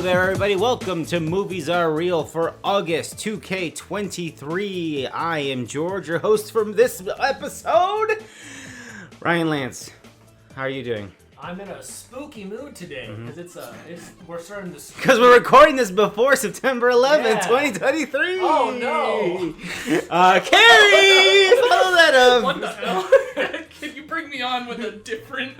Hello there, everybody. Welcome to Movies Are Real for August 2K23. I am George, your host from this episode. Ryan Lance, how are you doing? I'm in a spooky mood today because we're starting to. Because we're recording this before September 11th, 2023. Oh no! Carrie, follow that up. What the hell? Can you bring me on with a different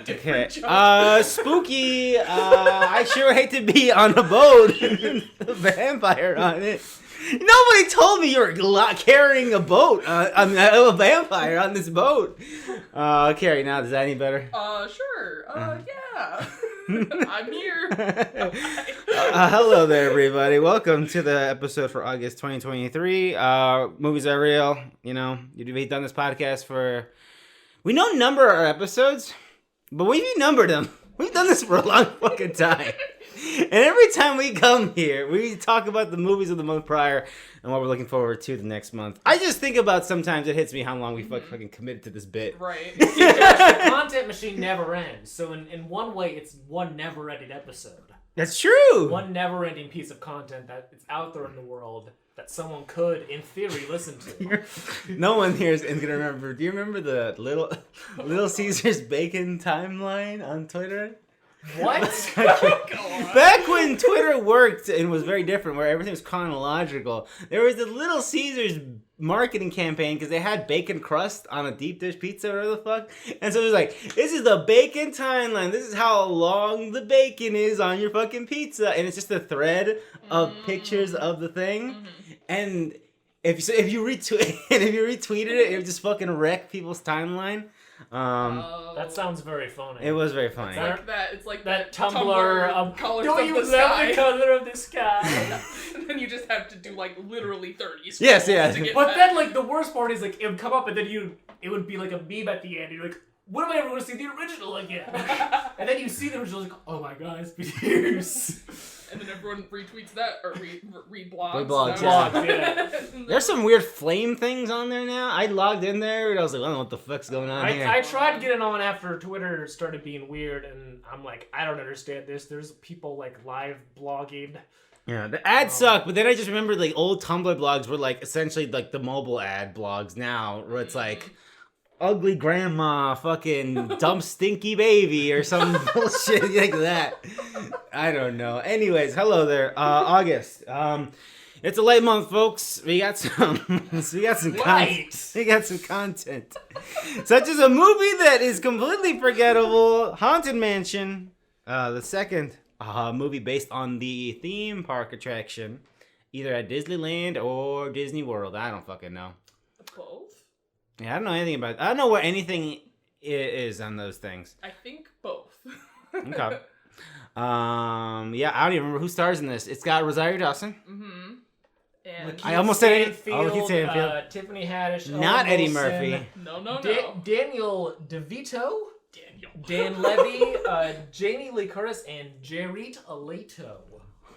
joke? Spooky. I sure hate to be on a boat with a vampire on it. Nobody told me you were carrying a boat. A vampire on this boat. Carrie, now is that any better? Sure. Yeah. I'm here. Hello there, everybody. Welcome to the episode for August 2023. Movies Are Real. You know, we've done this podcast for... We don't number our episodes, but we've numbered them. We've done this for a long fucking time. And every time we come here, we talk about the movies of the month prior and what we're looking forward to the next month. I just think about sometimes it hits me how long we fucking committed to this bit. Right. The content machine never ends. So in one way, it's one never-ending episode. That's true. One never-ending piece of content that is out there in the world that someone could, in theory, listen to. No one here is going to remember. Do you remember the Little Caesars Bacon timeline on Twitter? What? Back when Twitter worked and was very different, where everything was chronological, there was the Little Caesars marketing campaign because they had bacon crust on a deep dish pizza or whatever the fuck. And so it was like, this is the bacon timeline. This is how long the bacon is on your fucking pizza. And it's just a thread of pictures of the thing. And if you retweeted it, it would just fucking wreck people's timeline. That sounds very funny. It was very funny. It's like that Tumblr colors don't of you the love sky. the color of the sky? And then you just have to do like literally 30 scrolls Yes, yeah. to get But that. then like the worst part is like it would come up and then it would be like a meme at the end. You're like, when am I ever going to see the original again? And then you see the original, like, oh my god, it's been years. And then everyone retweets that or reblogs. Reblogs, yeah. There's some weird flame things on there now. I logged in there and I was like, I don't know what the fuck's going on here. I tried getting on after Twitter started being weird, and I'm like, I don't understand this. There's people like live blogging. Yeah, the ads suck, but then I just remember like old Tumblr blogs were like essentially like the mobile ad blogs now, where it's like ugly grandma, fucking dumb stinky baby, or some bullshit like that. I don't know. Anyways, hello there, August. It's a late month, folks. We got some content. We got some content, such as a movie that is completely forgettable, Haunted Mansion, the second movie based on the theme park attraction, either at Disneyland or Disney World. I don't fucking know. Both? Yeah, I don't know anything about it. I don't know what anything is on those things. I think both. Okay. Yeah, I don't even remember who stars in this. It's got Rosario Dawson. Mm-hmm. And I almost said it. Stanfield. Tiffany Haddish. Not Owen Eddie Wilson, Murphy. No. Daniel DeVito. Dan Levy, Jamie Lee Curtis, and Jared Leto.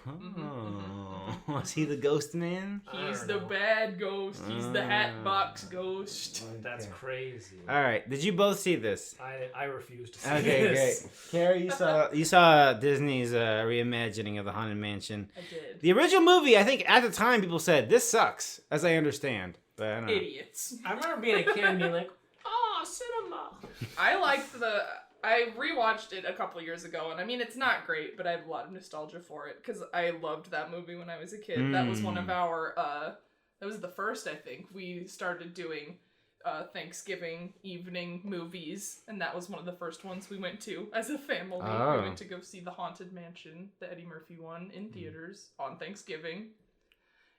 Oh, was he the ghost man? He's the bad ghost. He's the Hatbox ghost. That's crazy. All right, did you both see this? I refuse to see Okay, this. great. Carrie, you saw Disney's reimagining of the Haunted Mansion. I did. The original movie, I think at the time people said this sucks, as I understand. But I don't know. Idiots. I remember being a kid and being like, oh, cinema. I rewatched it a couple years ago, and I mean, it's not great, but I have a lot of nostalgia for it, because I loved that movie when I was a kid. That was one of our, that was the first, I think, we started doing Thanksgiving evening movies, and that was one of the first ones we went to as a family. Oh. We went to go see The Haunted Mansion, the Eddie Murphy one, in theaters on Thanksgiving.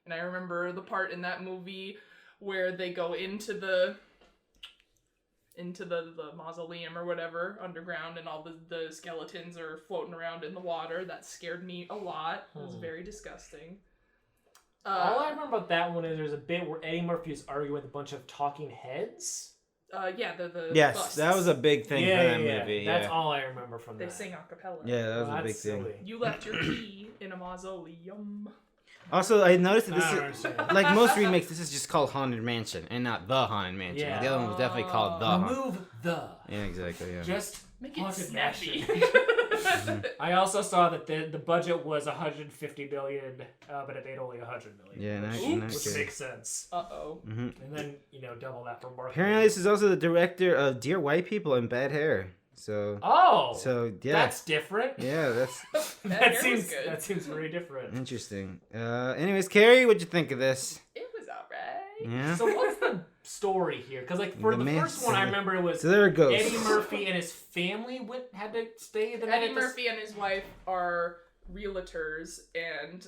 And I remember the part in that movie where they go into the mausoleum or whatever underground, and all the skeletons are floating around in the water. That scared me a lot. It was very disgusting. All I remember about that one is there's a bit where Eddie Murphy is arguing with a bunch of talking heads. Yeah, the yes, busts. that was a big thing for that movie. That's Yeah. all I remember from They that. sing a cappella. Yeah, that was a big silly. thing. You left your key in a mausoleum. Also, I noticed that I don't this is, understand. like most remakes, this is just called Haunted Mansion and not The Haunted Mansion. Yeah. The other one was definitely called The Haunted. Remove the. Yeah, exactly. Yeah. Just Make it Haunted snappy. Mansion. I also saw that the budget was 150 million, but it made only 100 million. Yeah, which makes sense. Uh-oh. Mm-hmm. And then double that for marketing. Apparently, this is also the director of Dear White People and Bad Hair. So yeah, that's different. Yeah, that's that seems very different. Interesting. Anyways, Carrie, what'd you think of this? It was alright. Yeah. So what's the story here? Because for the first one, I remember it was there are ghosts. Eddie Murphy and his family had to stay the night. Eddie Murphy and his wife are realtors, and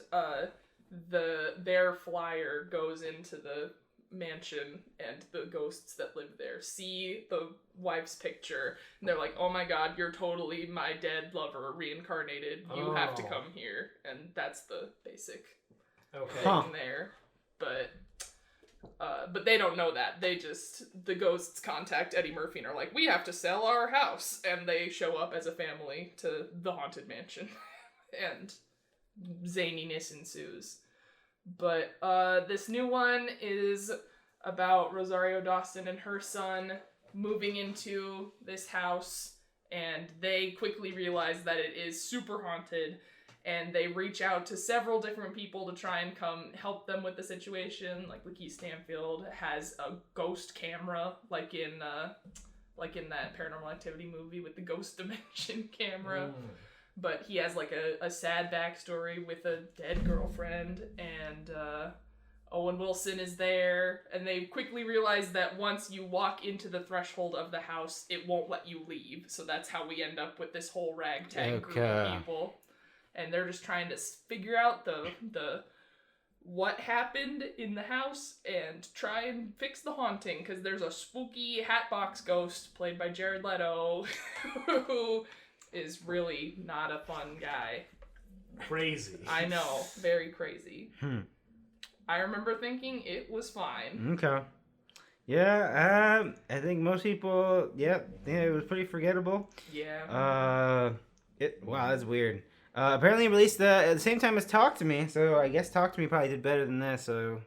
their flyer goes into the mansion, and the ghosts that live there see the wife's picture, and they're like, oh my god, you're totally my dead lover reincarnated, you have to come here. And that's the basic thing there. But they don't know that. The ghosts contact Eddie Murphy and are like, we have to sell our house, and they show up as a family to the haunted mansion. And zaniness ensues. But this new one is about Rosario Dawson and her son moving into this house, and they quickly realize that it is super haunted, and they reach out to several different people to try and come help them with the situation. Like Lakeith Stanfield has a ghost camera, like in that Paranormal Activity movie with the ghost dimension camera. But he has like a sad backstory with a dead girlfriend, and Owen Wilson is there, and they quickly realize that once you walk into the threshold of the house, it won't let you leave. So that's how we end up with this whole ragtag group of people. And they're just trying to figure out the what happened in the house and try and fix the haunting, because there's a spooky hatbox ghost played by Jared Leto who is really not a fun guy. Crazy. I know, very crazy. I remember thinking it was fine. Okay. Yeah, I think most people, it was pretty forgettable. Yeah. Wow, that's weird. Apparently it released at the same time as Talk to Me, so I guess Talk to Me probably did better than this, so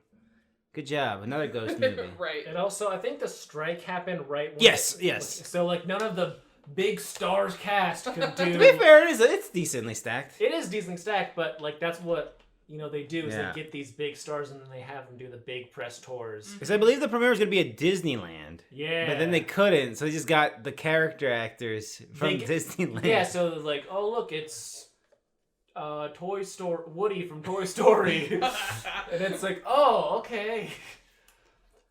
good job. Another ghost movie. Right. And also, I think the strike happened right when... Yes. So, none of the big stars cast could do... To be fair, it's decently stacked. It is decently stacked, but, that's what... they do is Yeah. they get these big stars and then they have them do the big press tours. Because I believe the premiere was going to be at Disneyland. Yeah. But then they couldn't, so they just got the character actors from Disneyland. Yeah, so it was like, oh, look, it's Woody from Toy Story. And it's like, oh, okay.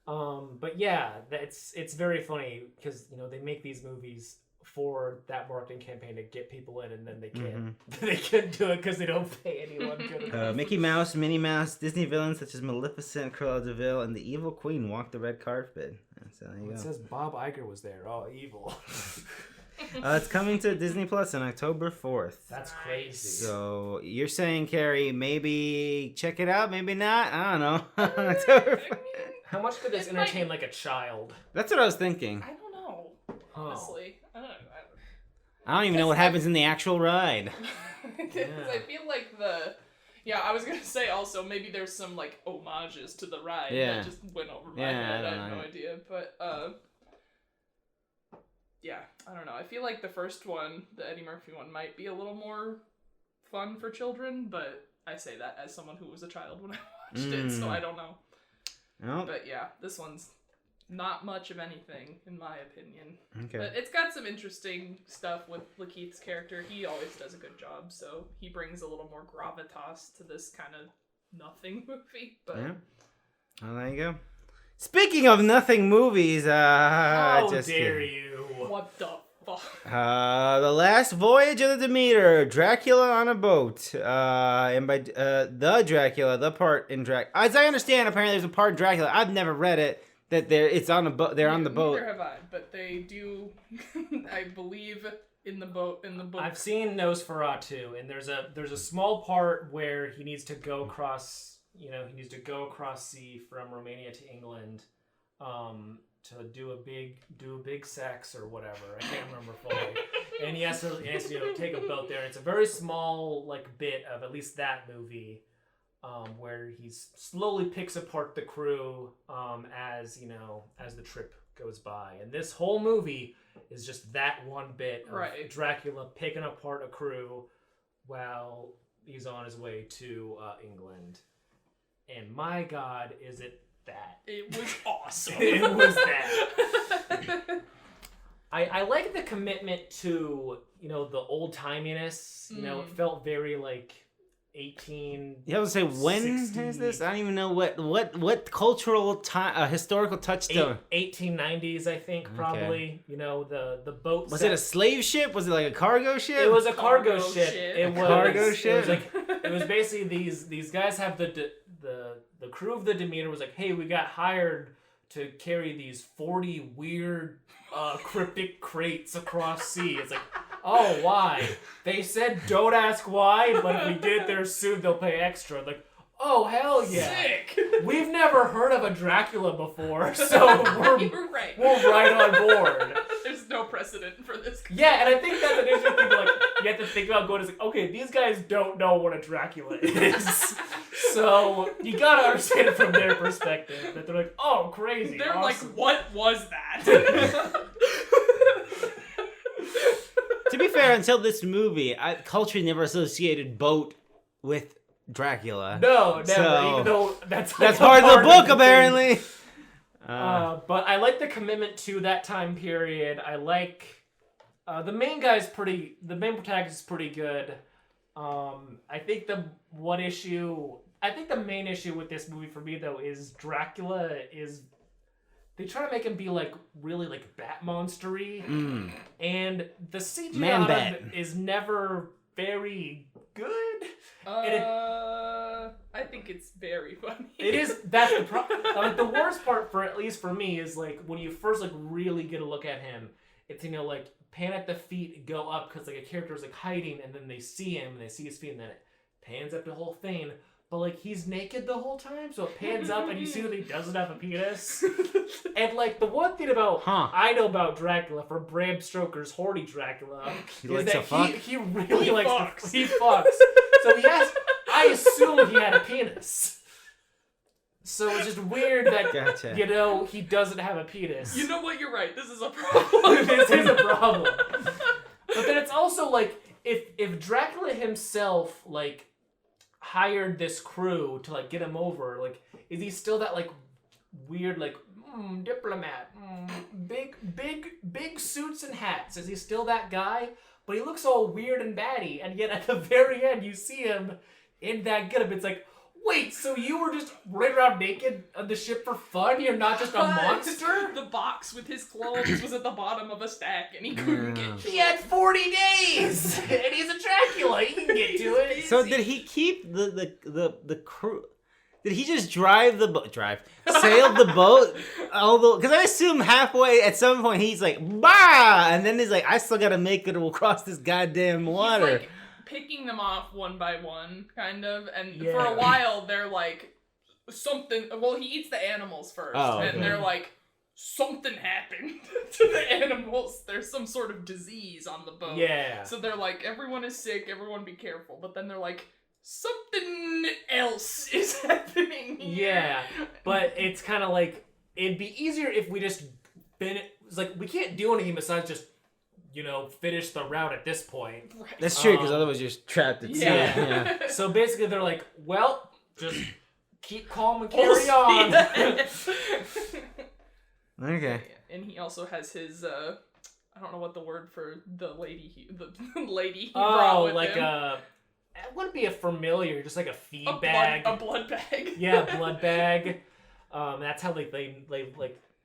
But yeah, it's very funny because, they make these movies for that marketing campaign to get people in, and then they can't. They can't do it because they don't pay anyone good enough. Mickey Mouse, Minnie Mouse, Disney villains such as Maleficent, Cruella de Vil, and the Evil Queen walk the red carpet. So there you go. It says Bob Iger was there. Oh, evil. It's coming to Disney Plus on October 4th. That's crazy. So you're saying, Carrie, maybe check it out, maybe not? I don't know. October 4th. How much could this entertain a child? That's what I was thinking. I don't know, honestly. I don't even know what happens in the actual ride. I feel like I was gonna say also maybe there's some homages to the ride that just went over my head. I have no idea, but I don't know. I feel like the first one, the Eddie Murphy one, might be a little more fun for children, but I say that as someone who was a child when I watched it, so I don't know. Nope. But yeah, this one's not much of anything, in my opinion. Okay. But it's got some interesting stuff with Lakeith's character. He always does a good job, so he brings a little more gravitas to this kind of nothing movie. But well, there you go. Speaking of nothing movies, how dare you? What the fuck? The Last Voyage of the Demeter, Dracula on a boat, and by the Dracula, the part in Dracula. As I understand, apparently there's a part in Dracula. I've never read it. That it's on a boat. They're on the boat. Neither have I, but they do. I believe in the boat. In the book, I've seen Nosferatu, and there's a small part where he needs to go across. He needs to go across sea from Romania to England, to do a big sex or whatever. I can't remember fully. And he has to take a boat there. It's a very small bit of at least that movie. Where he slowly picks apart the crew as the trip goes by. And this whole movie is just that one bit of Right. Dracula picking apart a crew while he's on his way to England. And my God, is it that? It was awesome. It was that. I like the commitment to, you know, the old timiness. You know, it felt very like 18. You have to say, when is this? I don't even know what cultural time, historical touchstone. 1890s, I think, probably. You know, the boat. Was it a slave ship? Was it like a cargo ship? It was a cargo ship. It was cargo ship. It was like it was basically these guys have the crew of the Demeter was like, hey, we got hired to carry these 40 weird cryptic crates across sea. It's like, oh, why? They said don't ask why, but if we get there soon, they'll pay extra. Like, oh, hell yeah. Sick. We've never heard of a Dracula before, so You're right. we're right on board. There's no precedent for this. Yeah, and I think that's an issue. People like you have to think about going. It's like, okay, these guys don't know what a Dracula is, so you gotta understand it from their perspective. That they're like, oh, crazy. They're awesome. like, what was that? To be fair, until this movie, culture never associated boat with Dracula. No, never. So, even though that's like part of the book, thing. apparently. But I like the commitment to that time period. I like the main protagonist is pretty good. I think the main issue with this movie for me though is Dracula is they try to make him be like really like bat monstery, and the CGI on him is never very good. I think it's very funny. It is. That's the problem. Like the worst part for at least for me is like when you first like really get a look at him. It's like pan at the feet, go up because like a character is like hiding, and then they see him and they see his feet, and then it pans up the whole thing. But like he's naked the whole time, so it pans up and you see that he doesn't have a penis. And like the one thing about I know about Dracula from Bram Stoker's horny Dracula is that he really likes he fucks. So I assume he had a penis. So it's just weird that you know he doesn't have a penis. You know what? You're right. This is a problem. This is a problem. But then it's also like if Dracula himself like hired this crew to like get him over, like is he still that like weird like diplomat, big suits and hats? Is he still that guy? But he looks all weird and batty, and yet at the very end you see him in that getup. It's like, wait, so you were just running around naked on the ship for fun? You're not just a monster? The box with his clothes was at the bottom of a stack, and he couldn't get shit. He had 40 days, and he's a Dracula. He can get to it. So did he keep the crew? Did he just sail the boat? Because I assume halfway at some point he's like, bah! And then he's like, I still gotta make it across this goddamn water. He's like picking them off one by one, kind of. And for a while, they're like, something. Well, he eats the animals first. And they're like, something happened to the animals. There's some sort of disease on the boat. Yeah. So they're like, everyone is sick, everyone be careful. But then they're like, something else is happening here. Yeah, but it's kind of like, it'd be easier if we just it's like, we can't do anything besides just, you know, finish the route at this point. Right. That's true, because otherwise you're just trapped at sea. Yeah. So basically they're like, well, just keep calm and carry on. Okay. And he also has his, I don't know what the word for the lady he brought with like him. It wouldn't be a familiar, just like a feed A bag. blood bag. Yeah, blood bag. That's how they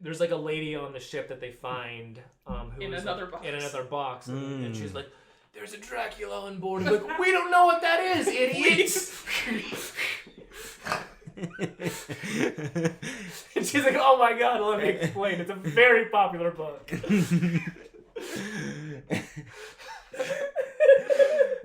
there's like a lady on the ship that they find who In is another like, box. in another box, and she's like, "There's a Dracula on board." I'm like, we don't know what that is, idiots. And she's like, "Oh my god, let me explain. It's a very popular book."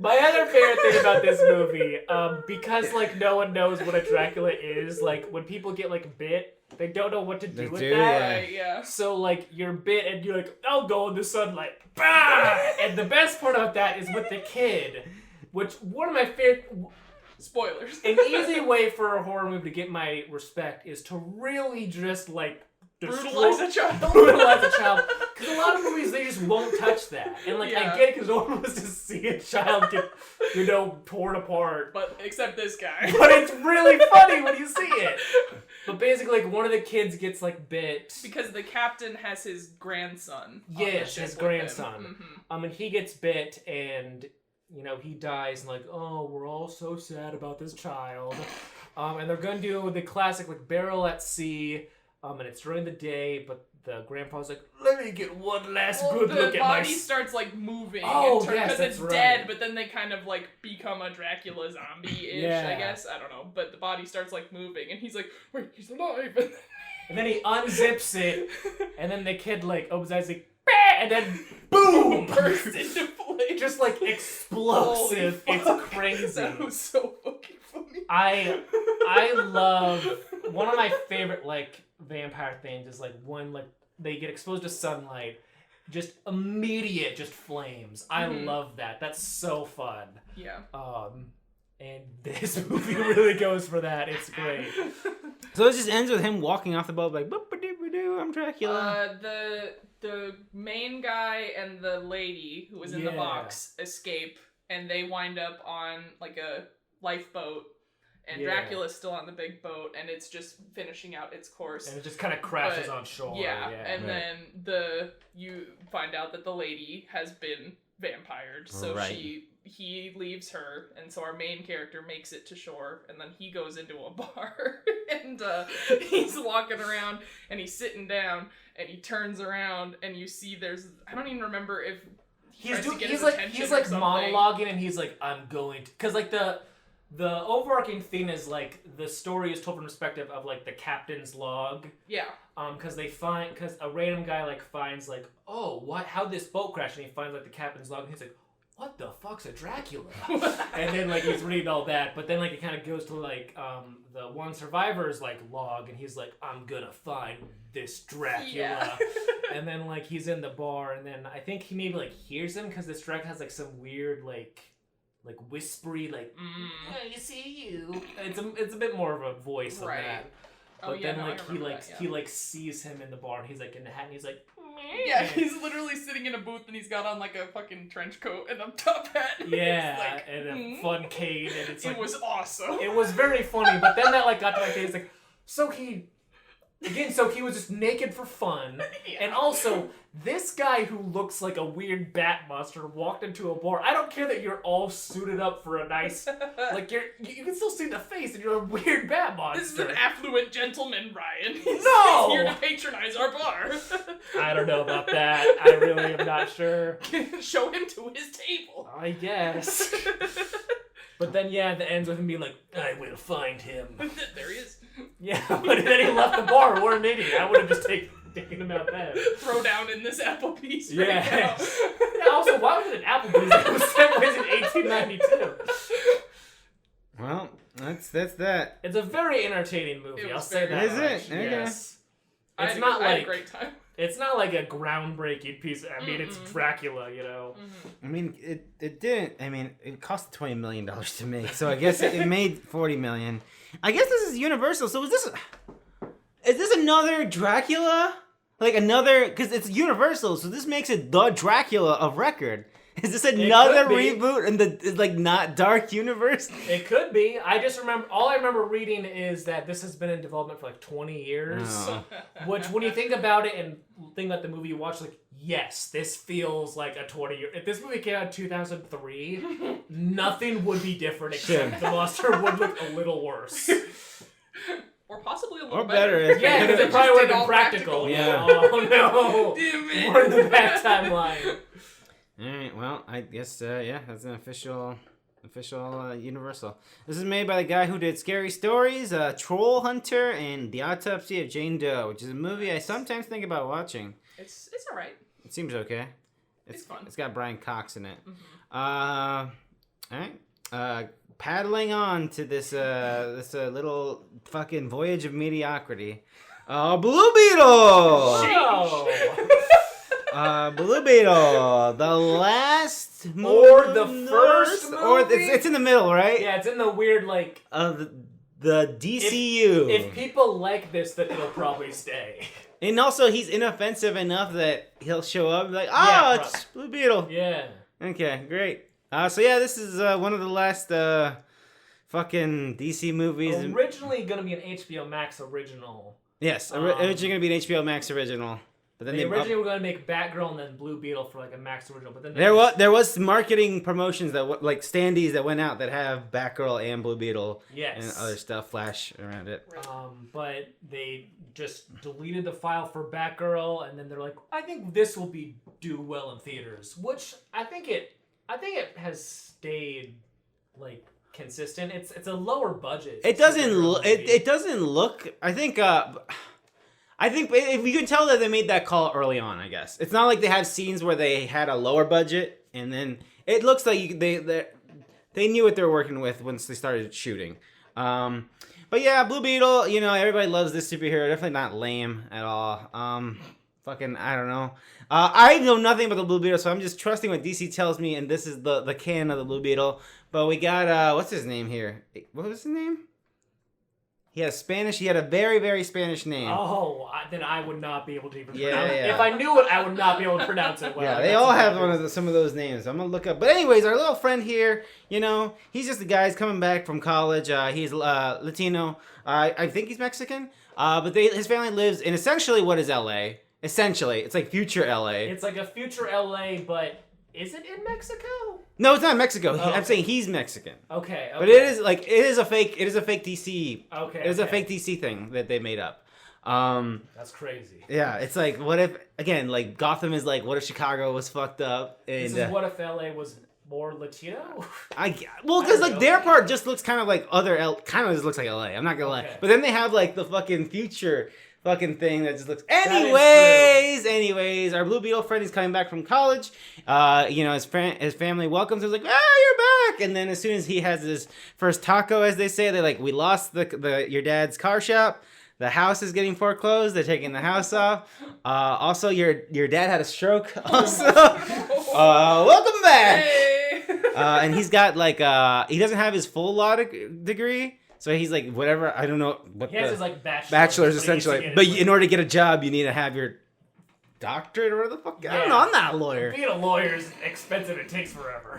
My other favorite thing about this movie, because like no one knows what a Dracula is, like when people get like bit, they don't know what to do with that. Right, yeah. So like you're bit and you're like, I'll go in the sunlight. Bah! And the best part about that is with the kid, which one of my favorite Spoilers. an easy way for a horror movie to get my respect is to really just like brutalize a child. Brutalize a child. Because a lot of movies, they just won't touch that. And, like, Yeah. I get it because no one wants to see a child get, torn apart. But except this guy. But it's really funny when you see it. But basically, like, one of the kids gets, like, bit. Because the captain has his grandson. on the Yes, ship his with him. grandson. Mhm. And he gets bit, and, he dies, and, like, oh, we're all so sad about this child. And they're gonna do the classic, like, burial at sea, and it's during the day, but the grandpa's like, let me get one last good look at my... The body starts, like, moving. Oh, because yes, it's that's right. dead, but then they kind of, like, become a Dracula zombie-ish, Yeah. I guess. I don't know. But the body starts, like, moving, and he's like, wait, he's alive. And then he unzips it, and then the kid, like, opens his eyes, like, bah! And then, boom! Bursts into flame. Just, like, explosive. Holy It's fuck. crazy. That was so fucking funny. I love... One of my favorite, like, vampire things is, like, when, like, they get exposed to sunlight, just immediate, just flames. I love that. That's so fun. Yeah. And this movie really goes for that. It's great. So it just ends with him walking off the boat like, boop-a-doop-a-doo, I'm Dracula. The main guy and the lady who was in the box escape, and they wind up on, like, a lifeboat. And Dracula's still on the big boat, and it's just finishing out its course. And it just kind of crashes on shore. Yeah, and then you find out that the lady has been vampired, so he leaves her, and so our main character makes it to shore, and then he goes into a bar, and he's walking around, and he's sitting down, and he turns around, and you see I don't even remember if he's like monologuing, and he's like, I'm going to, because like the overarching theme is, like, the story is told from the perspective of, like, the captain's log. Yeah. Because a random guy, like, finds, like, oh, how'd this boat crash? And he finds, like, the captain's log, and he's like, what the fuck's a Dracula? And then, like, he's reading all that, but then, like, it kind of goes to, like, the one survivor's, like, log, and he's like, I'm gonna find this Dracula. Yeah. And then, like, he's in the bar, and then I think he maybe, like, hears him, because this Dracula has, like, some weird, like whispery, like, I see you. It's a bit more of a voice than that. But then, he sees him in the bar, and he's, like, in the hat, and he's like, meh. Yeah, he's literally sitting in a booth, and he's got on, like, a fucking trench coat and a top hat. Yeah, like, and a fun cane, and it's like... It was awesome. It was very funny, but then that, like, got to my face, like, so he was just naked for fun, and also, this guy who looks like a weird bat monster walked into a bar. I don't care that you're all suited up for a nice, like, you can still see the face, and you're a weird bat monster. This is an affluent gentleman, Ryan. He's here to patronize our bar. I don't know about that. I really am not sure. Show him to his table. I guess. But then, yeah, the ends with him being like, I will find him. There he is. Yeah, but then he left the bar. What an idiot. I would have just taken him out then. Throw down in this Applebee's right Yes. now. Also, why was it an Applebee's? It was set in 1892. Well, that's that. It's a very entertaining movie. I'll say that. Is it? much. Okay. Yes. I It's had not a like great time. it's not like a groundbreaking piece. I mean, it's Dracula, you know. I mean, it didn't. I mean, it cost $20 million to make, so I guess it made $40 million. I guess this is Universal. So is this another Dracula? Like another, because it's Universal, so this makes it the Dracula of record. Is this another reboot in the like not dark universe? It could be. I just remember, all I remember reading is that this has been in development for like 20 years. Oh. Which, when you think about it and think about the movie you watch, like, yes, this feels like a 20-year. If this movie came out in 2003, nothing would be different except the monster would look a little worse. Or possibly a little Or better. Yeah, because it probably would have been practical. Yeah. Oh no. Damn it. We're in the bad timeline. Alright, well, I guess, yeah, that's an official Universal. This is made by the guy who did Scary Stories, Troll Hunter, and The Autopsy of Jane Doe, which is a movie I sometimes think about watching. It's alright. It seems okay. It's fun. It's got Brian Cox in it. Alright. Paddling on to this little fucking voyage of mediocrity. Blue Beetle! Blue Beetle, the last movie, Or the first or movie? it's in the middle, right? Yeah, it's in the weird, like... The DCU. If people like this, then it'll probably stay. And also, he's inoffensive enough that he'll show up and be like, it's Blue Beetle. Yeah. Okay, great. So yeah, this is one of the last fucking DC movies. Originally gonna be an HBO Max original. Yes, originally gonna be an HBO Max original. But then they originally were gonna make Batgirl and then Blue Beetle for like a Max original. But then there was marketing promotions that like standees that went out that have Batgirl and Blue Beetle. Yes. And other stuff, Flash around it. But they just deleted the file for Batgirl, and then they're like, I think this will do well in theaters, which I think it has stayed like consistent. It's a lower budget. It doesn't look. I think if you can tell that they made that call early on, I guess it's not like they have scenes where they had a lower budget and then it looks like they knew what they were working with once they started shooting. But yeah, Blue Beetle, everybody loves this superhero. Definitely not lame at all. Fucking, I don't know. I know nothing about the Blue Beetle, so I'm just trusting what DC tells me, and this is the canon of the Blue Beetle. But we got, what's his name here? What was his name? He had Spanish. He had a very, very Spanish name. Oh, then I would not be able to even pronounce it. If I knew it, I would not be able to pronounce it well. Yeah, they all have some of those names. I'm going to look up. But anyways, our little friend here, he's just a guy. He's coming back from college. He's Latino. I think he's Mexican. But his family lives in essentially what is L.A. Essentially, it's like future L.A. It's like a future L.A., but is it in Mexico? No, it's not Mexico. Oh, I'm saying he's Mexican. Okay. But it is a fake DC. Okay. It is a fake DC thing that they made up. That's crazy. Yeah, it's like, what if, again, like Gotham is like, what if Chicago was fucked up? And, this is what if LA was more Latino? Because like their part just looks kind of like kind of just looks like LA. I'm not gonna lie. But then they have like the fucking future fucking thing that just looks. Anyways, our Blue Beetle friend is coming back from college. His family welcomes him, like, you're back. And then as soon as he has his first taco, as they say, they're like, we lost your dad's car shop. The house is getting foreclosed. They're taking the house off. Also, your dad had a stroke. Also, welcome back. Hey. And he's got like he doesn't have his full law degree. So he's like, whatever, I don't know what he has his like bachelor's essentially. But in order to get a job, you need to have your doctorate or whatever the fuck. Yeah. I don't know, I'm not a lawyer. Being a lawyer is expensive. It takes forever.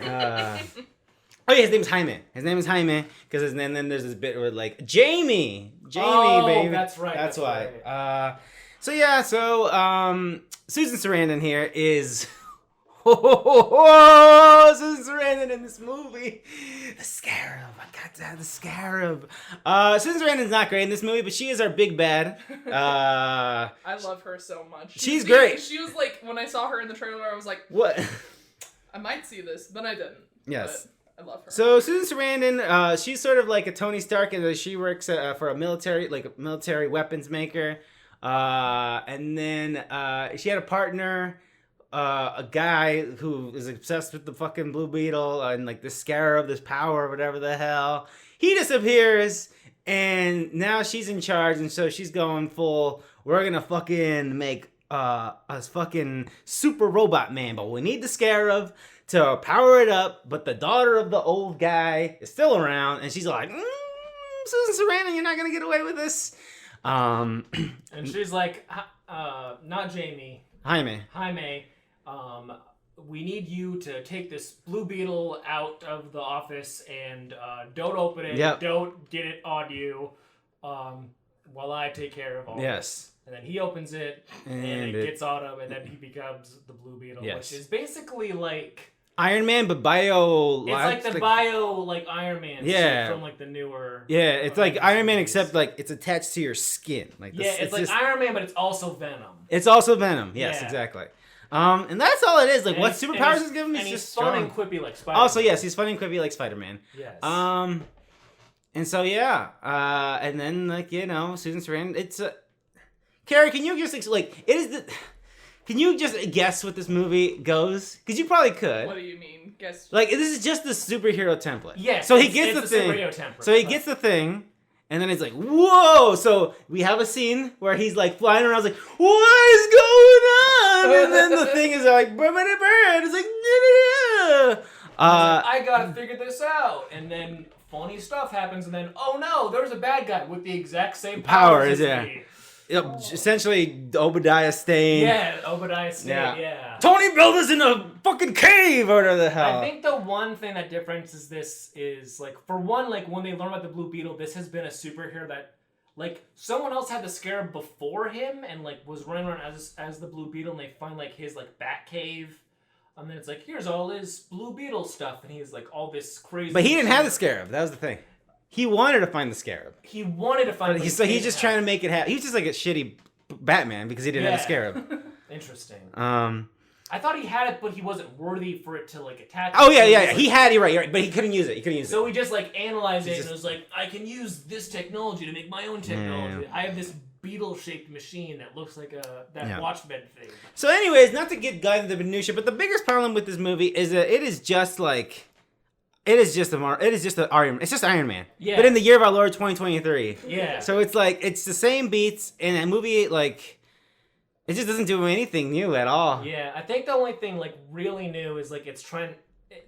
His name's Jaime. His name is Jaime because then there's this bit where like Jamie, baby. That's right. That's why. Right. Susan Sarandon here is. Susan Sarandon in this movie. The Scarab. I got to have the Scarab. Susan Sarandon's not great in this movie, but she is our big bad. I love her so much. She's great. She was like, when I saw her in the trailer, I was like, what? I might see this. Then I didn't. Yes. I love her. So Susan Sarandon, she's sort of like a Tony Stark, and she works for a military weapons maker. And then she had a partner. A guy who is obsessed with the fucking Blue Beetle and like the Scarab, this power, whatever the hell. He disappears, and now she's in charge, and so she's going full. We're gonna fucking make a fucking super robot man, but we need the Scarab to power it up. But the daughter of the old guy is still around, and she's like, Susan Sarandon, you're not gonna get away with this. And she's like, not Jamie. Jaime. We need you to take this Blue Beetle out of the office and don't open it. Yep. Don't get it on you while I take care of all this. And then he opens it and it gets on him, and then he becomes the Blue Beetle, which is basically like Iron Man, but bio. It's like the bio, like Iron Man suit from like the newer. Yeah, it's like Iron Man, except like it's attached to your skin. Like it's like Iron Man, but it's also Venom. It's also Venom. Yes, exactly. And that's all it is. Like, what superpowers is giving me? And he's just fun and quippy like Spider-Man. Also, yes, he's fun and quippy like Spider-Man. Yes. And so and then like Susan Sarandon. It's Carrie, can you just like it is the. Can you just guess what this movie goes? Because you probably could. What do you mean? Guess. Like, this is just the superhero template. Yeah. So he gets the thing. So he gets the thing, and then it's like, whoa! So we have a scene where he's like flying around, like, what is going on? And then the thing is like, bird. It's like, I gotta figure this out, and then funny stuff happens, and then oh no, there's a bad guy with the exact same powers as me. essentially Obadiah Stane. Yeah, Obadiah Stane. Yeah. Tony built us in a fucking cave or whatever the hell. I think the one thing that differences this is like, for one, like when they learn about the Blue Beetle, this has been a superhero that, like, someone else had the Scarab before him and like was running around as the Blue Beetle, and they find like his like bat cave. And then it's like, here's all his Blue Beetle stuff, and he's like all this crazy. But he didn't have the Scarab. That was the thing. He wanted to find the Scarab. He wanted to find. So he's just trying to make it happen. He was just like a shitty Batman because he didn't have the Scarab. Interesting. I thought he had it, but he wasn't worthy for it to like attach. Oh yeah. He had it. You're right. But he couldn't use it. So he just like analyzed it and was like, I can use this technology to make my own technology. Yeah. I have this beetle-shaped machine that looks like Watchmen thing. So, anyways, not to get guys into the minutia, but the biggest problem with this movie is that it is just like. It's just Iron Man. Yeah. But in the year of our Lord 2023. Yeah. So it's like it's the same beats, and that movie like it just doesn't do anything new at all. Yeah, I think the only thing like really new is like it's trying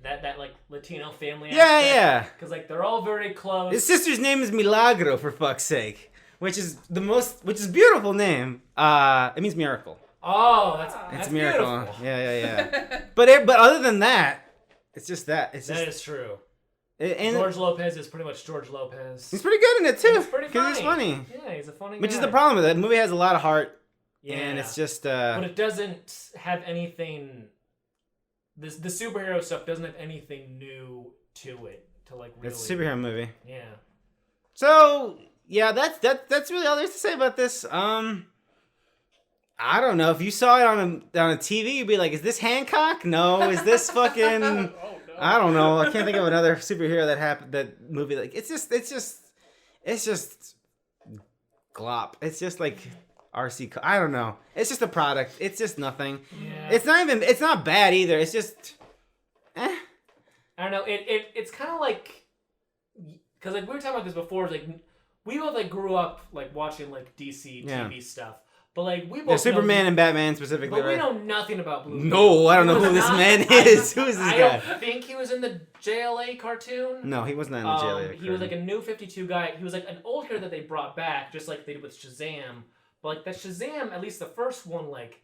that like Latino family. Yeah. Because like they're all very close. His sister's name is Milagro, for fuck's sake, which is a beautiful name. It means miracle. Oh, that's miracle. Beautiful. Yeah. but other than that. It's just that. That is true. And George Lopez is pretty much George Lopez. He's pretty good in it too. He's pretty funny. He's funny. Yeah, he's a funny guy. Which is the problem with it. The movie has a lot of heart. Yeah. And it's just. But it doesn't have anything. The superhero stuff doesn't have anything new to it to like really. It's a superhero movie. Yeah. So yeah, that's really all there's to say about this. I don't know. If you saw it on a TV, you'd be like, "Is this Hancock? No. Is this fucking?" Oh, no. I don't know. I can't think of another superhero that movie. Like it's just glop. It's just like RC. I don't know. It's just a product. It's just nothing. Yeah. It's not bad either. It's just. I don't know. It's kind of like, because like we were talking about this before. It's like we both like grew up like watching like DC TV stuff. But like we both Superman and Batman specifically. But we know nothing about Blue. No, I don't know who this man is. Who is this guy? I don't think he was in the JLA cartoon. No, he was not in the JLA cartoon. He was like a new 52 guy. He was like an old hero that they brought back, just like they did with Shazam. But like that Shazam, at least the first one, like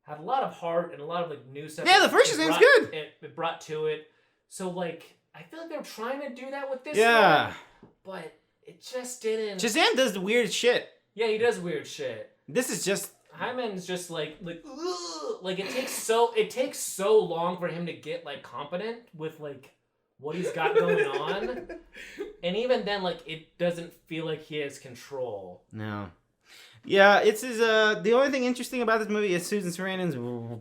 had a lot of heart and a lot of like new stuff. Yeah, the first Shazam's good. It brought to it. So like I feel like they're trying to do that with this one, but it just didn't. Shazam does the weird shit. Yeah, he does weird shit. This is just. Hyman's just like ugh! Like it takes so long for him to get like competent with like what he's got going on, and even then like it doesn't feel like he has control. No. Yeah, it's his. The only thing interesting about this movie is Susan Sarandon's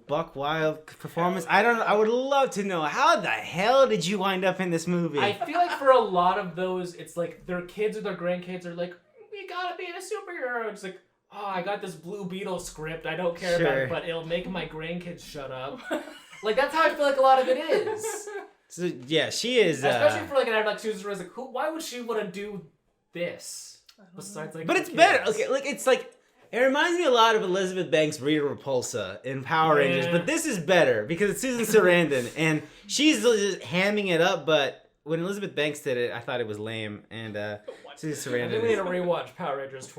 buck wild performance. I would love to know how the hell did you wind up in this movie? I feel like for a lot of those, it's like their kids or their grandkids are like, we gotta be a superhero. It's like. Oh, I got this Blue Beetle script. I don't care about it, but it'll make my grandkids shut up. Like, that's how I feel like a lot of it is. So, yeah, she is... Especially for, like, an actor like Susan Sarandon. Like, why would she want to do this? Besides, like... But it's better. Okay, like, it's like... It reminds me a lot of Elizabeth Banks' Rita Repulsa in Power Rangers, but this is better because it's Susan Sarandon, and she's just hamming it up, but... When Elizabeth Banks did it, I thought it was lame, and Susan Sarandon... I think we need to rewatch Power Rangers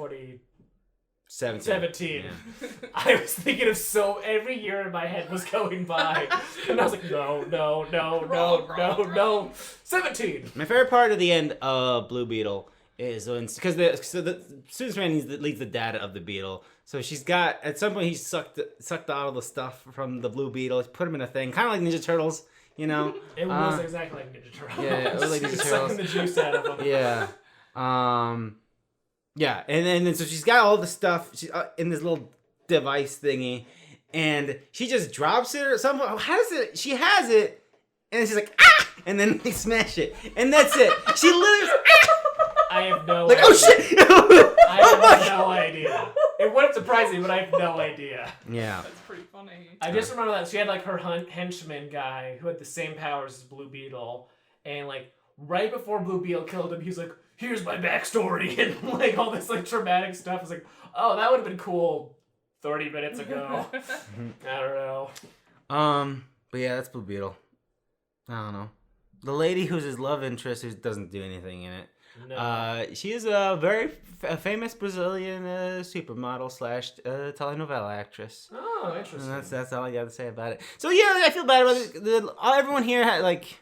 17. Yeah. I was thinking of every year in my head was going by, and I was like, no. 17. My favorite part of the end of Blue Beetle is when Susan Sarandon leads the data of the Beetle. So she's got at some point he sucked out all the stuff from the Blue Beetle, put him in a thing, kind of like Ninja Turtles, you know. It was exactly like Ninja Turtles. Yeah, it was like Ninja Turtles. Sucking the juice out of them. Yeah. Yeah, and then so she's got all the stuff in this little device thingy, and she just drops it or something. How does it? She has it, and she's like, ah! And then they smash it, and that's it. She literally, I have no like, idea. oh shit! I have no idea. It wouldn't surprise me, but I have no idea. Yeah. That's pretty funny. I just remember that she had like her henchman guy who had the same powers as Blue Beetle, and like right before Blue Beetle killed him, he's like, here's my backstory, and like all this like traumatic stuff. It's like, oh, that would have been cool 30 minutes ago. I don't know. But yeah, that's Blue Beetle. I don't know. the lady who's his love interest who doesn't do anything in it. No. She is a very famous Brazilian supermodel / telenovela actress. Oh, interesting. And that's all I got to say about it. So yeah, I feel bad about it. Everyone here had like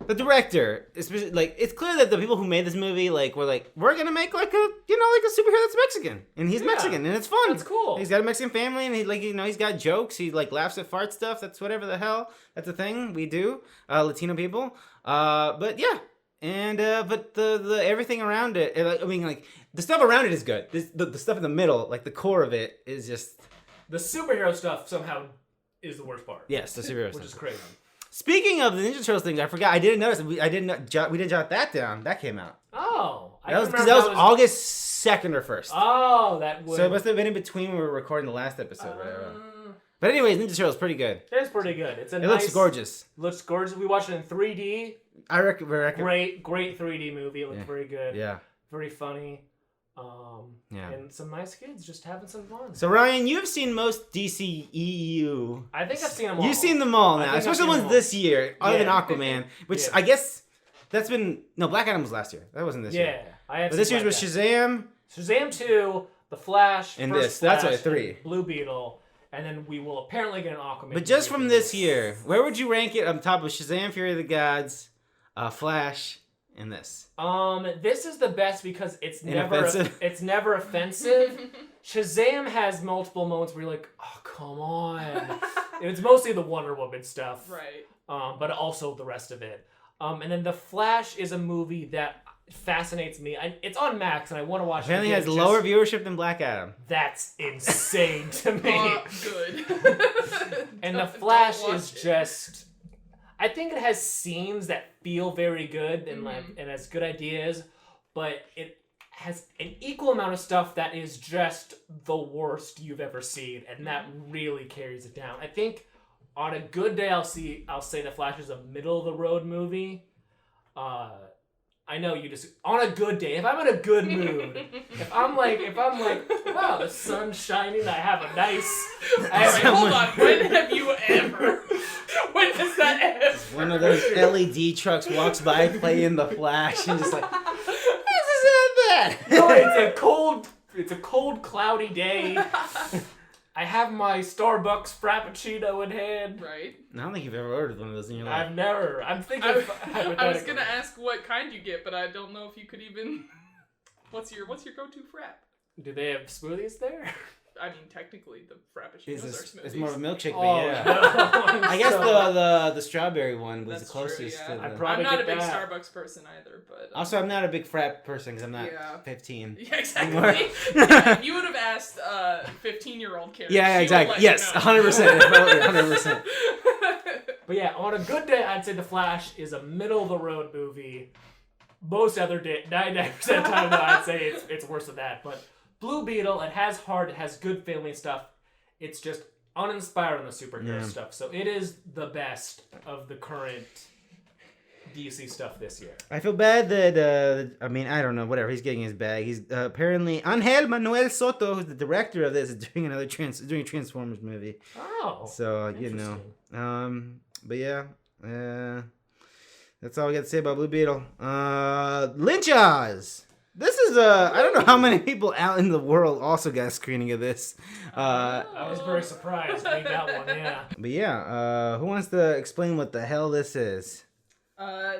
the director. Especially, like it's clear that the people who made this movie we're gonna make like a superhero that's Mexican, and he's Mexican, and it's fun. That's cool. He's got a Mexican family, and he's got jokes. He like laughs at fart stuff. That's whatever the hell. That's a thing we do, Latino people. But yeah. And but the everything around it, the stuff around it is good. The stuff in the middle, like the core of it, is just the superhero stuff somehow is the worst part. yes, the superhero which stuff. is crazy. Speaking of the Ninja Turtles things, I forgot. I didn't notice. We didn't jot that down. That came out. Oh, That was August 2nd or 1st. Oh, that would. So it must have been in between when we were recording the last episode. But anyways, Ninja Turtles pretty good. It's pretty good. It looks gorgeous. Looks gorgeous. We watched it in 3D. I reckon. Great 3D movie. It looked very good. Yeah. Very funny. Yeah. And some nice kids just having some fun. So Ryan, you've seen most DCEU. I think I've seen them all. You've seen them all now, especially the ones this year, other than Aquaman, which I guess that's been Black Adam was last year. That wasn't this year. Yeah, I have. But this year's was Shazam. Shazam 2, The Flash, and First this. That's Flash, why 3. Blue Beetle, and then we will apparently get an Aquaman. But just from this year, where would you rank it on top of Shazam, Fury of the Gods, Flash, and this? This is the best because it's never offensive. Shazam has multiple moments where you're like, oh come on. It's mostly the Wonder Woman stuff, Right. but also the rest of it. And then The Flash is a movie that fascinates me. It's on Max, and I want to watch Apparently it. has lower viewership than Black Adam. That's insane to me. Good. And The Flash is just. I think it has scenes that feel very good and and has good ideas, but it has an equal amount of stuff that is just the worst you've ever seen, and that really carries it down. I think on a good day, I'll say The Flash is a middle of the road movie. I know you just on a good day. If I'm in a good mood, if I'm like, wow, the sun's shining. I have a nice. Hold on. When have you ever? When does that ever? One of those LED trucks walks by playing The Flash and just like, this isn't bad. No, it's a cold, cloudy day. I have my Starbucks Frappuccino in hand. Right. I don't think you've ever ordered one of those in your life. I've never. I'm thinking. I was gonna ask what kind you get, but I don't know if you could even. What's your go-to frap? Do they have smoothies there? I mean, technically, the frappuccinos are smoothies. It's more of a milkshake, Oh, but yeah. no. I guess the strawberry one was That's the closest true, yeah. to the... Probably I'm not a get big that. Starbucks person either, but... Also, I'm not a big frap person because I'm not 15. Yeah, exactly. Yeah, if you would have asked 15-year-old Karen, Yeah, she exactly. would let Yes, you know. 100%. 100%. But yeah, on a good day, I'd say The Flash is a middle-of-the-road movie. Most other day, 99% of the time, though, I'd say it's worse than that. But Blue Beetle, it has heart, it has good family stuff. It's just uninspired on the superhero stuff. So it is the best of the current DC stuff this year. I feel bad that, I don't know, whatever. He's getting his bag. He's apparently... Ángel Manuel Soto, who's the director of this, is doing a Transformers movie. Oh. So, but yeah. That's all I got to say about Blue Beetle. Lynchas! This is I don't know how many people out in the world also got a screening of this. I was very surprised we got one, yeah. But yeah, who wants to explain what the hell this is?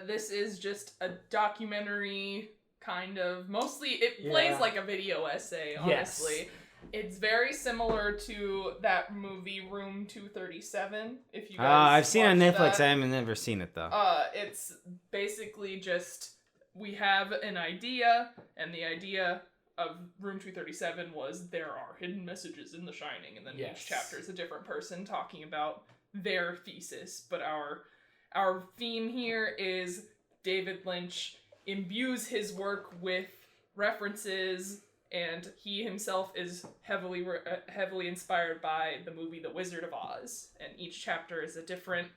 This is just a documentary, kind of. Mostly, it plays like a video essay, honestly. Yes. It's very similar to that movie Room 237, if you guys I've seen it on Netflix. That. I haven't never seen it, though. It's basically just... We have an idea, and the idea of Room 237 was there are hidden messages in The Shining, and then each chapter is a different person talking about their thesis. But our theme here is David Lynch imbues his work with references, and he himself is heavily inspired by the movie The Wizard of Oz. And each chapter is a different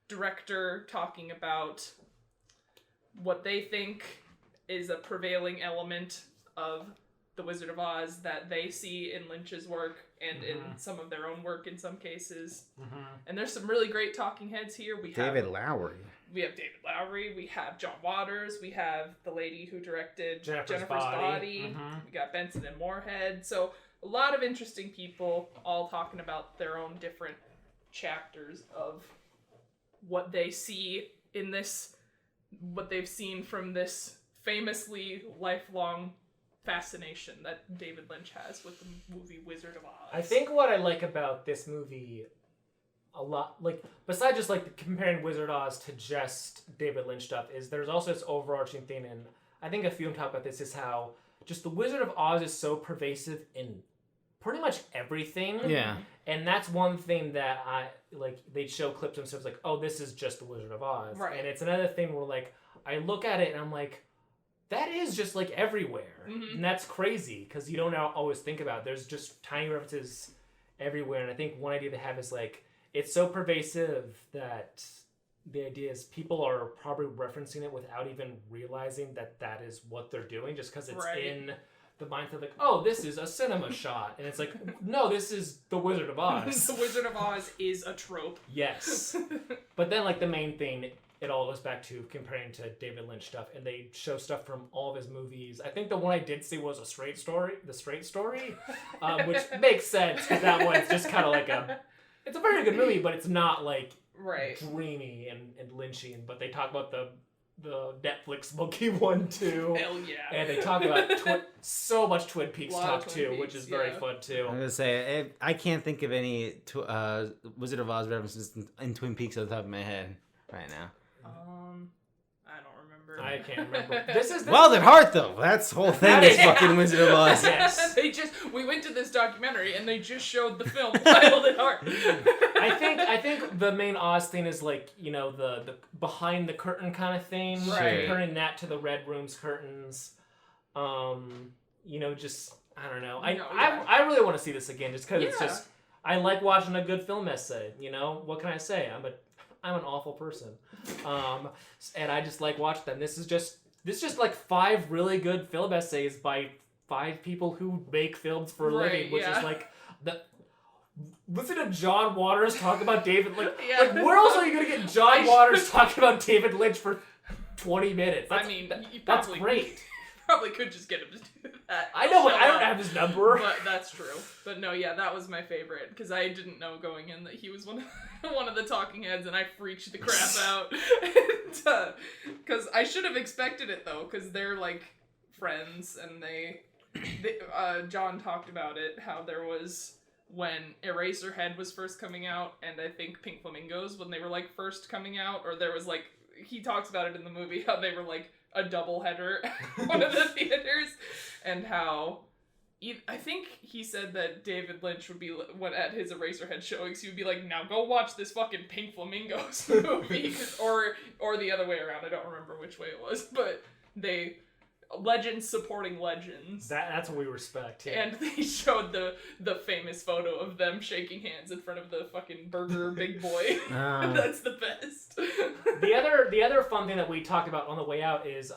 director talking about what they think is a prevailing element of The Wizard of Oz that they see in Lynch's work and in some of their own work in some cases. And there's some really great talking heads here. We have David Lowery. we have David Lowery, we have John Waters, we have the lady who directed Jennifer's Body. Mm-hmm. We got Benson and Moorhead. So a lot of interesting people all talking about their own different chapters of what they see in this, what they've seen from this famously lifelong fascination that David Lynch has with the movie Wizard of Oz. I think what I like about this movie a lot, like, besides just, like, comparing Wizard of Oz to just David Lynch stuff, is there's also this overarching thing, and I think a few of them talk about this, is how just the Wizard of Oz is so pervasive in pretty much everything. Yeah. And that's one thing that they show clips of themselves, like, oh, this is just the Wizard of Oz. Right. And it's another thing where, like, I look at it and I'm like, that is just, like, everywhere. Mm-hmm. And that's crazy, because you don't always think about it. There's just tiny references everywhere. And I think one idea they have is, like, it's so pervasive that the idea is people are probably referencing it without even realizing that that is what they're doing, just because it's in the mindset, like, oh, this is a cinema shot. And it's like, no, this is the Wizard of Oz. The Wizard of Oz is a trope. Yes. But then, like, the main thing, it all goes back to comparing to David Lynch stuff, and they show stuff from all of his movies. I think the one I did see was The Straight Story, which makes sense, because that one's just kind of like it's a very good movie, but it's not, like, dreamy and Lynchian. But they talk about the Netflix Monkey one, too. Hell yeah. And they talk about so much Twin Peaks talk, too, which is very fun, too. I'm going to say, I can't think of any Wizard of Oz references in Twin Peaks on the top of my head right now. I don't remember. I can't remember. This Wild at Heart, though. That's the whole thing is fucking Wizard of Oz. Yes. We went to this documentary and they just showed the film Wild at Heart. I think the main Oz thing is, like, you know, the behind the curtain kind of thing. Right. Comparing that to the Red Room's curtains. You know, just, I don't know. I really want to see this again, just because it's just, I like watching a good film essay, you know? What can I say? I'm an awful person. And I just like watching them. This is just like 5 really good film essays by 5 people who make films for a living, which is like listen to John Waters talk about David Lynch. Like, where else are you gonna get John Waters talking about David Lynch for 20 minutes? That's great. Probably could just get him to do that. I know, but I don't have his number. But that's true. But no, yeah, that was my favorite, because I didn't know going in that he was one of the talking heads, and I freaked the crap out. Because I should have expected it, though, because they're, like, friends, and they John talked about it, how there was, when Eraserhead was first coming out, and I think Pink Flamingos, when they were, like, first coming out, or there was, like, he talks about it in the movie, how they were, like, a doubleheader at one of the theaters, and how I think he said that David Lynch would be, when at his Eraserhead showings, he would be like, now go watch this fucking Pink Flamingos movie, or the other way around. I don't remember which way it was, but legends supporting legends. That's what we respect. Yeah. And they showed the famous photo of them shaking hands in front of the fucking burger big boy. That's the best. The other fun thing that we talked about on the way out is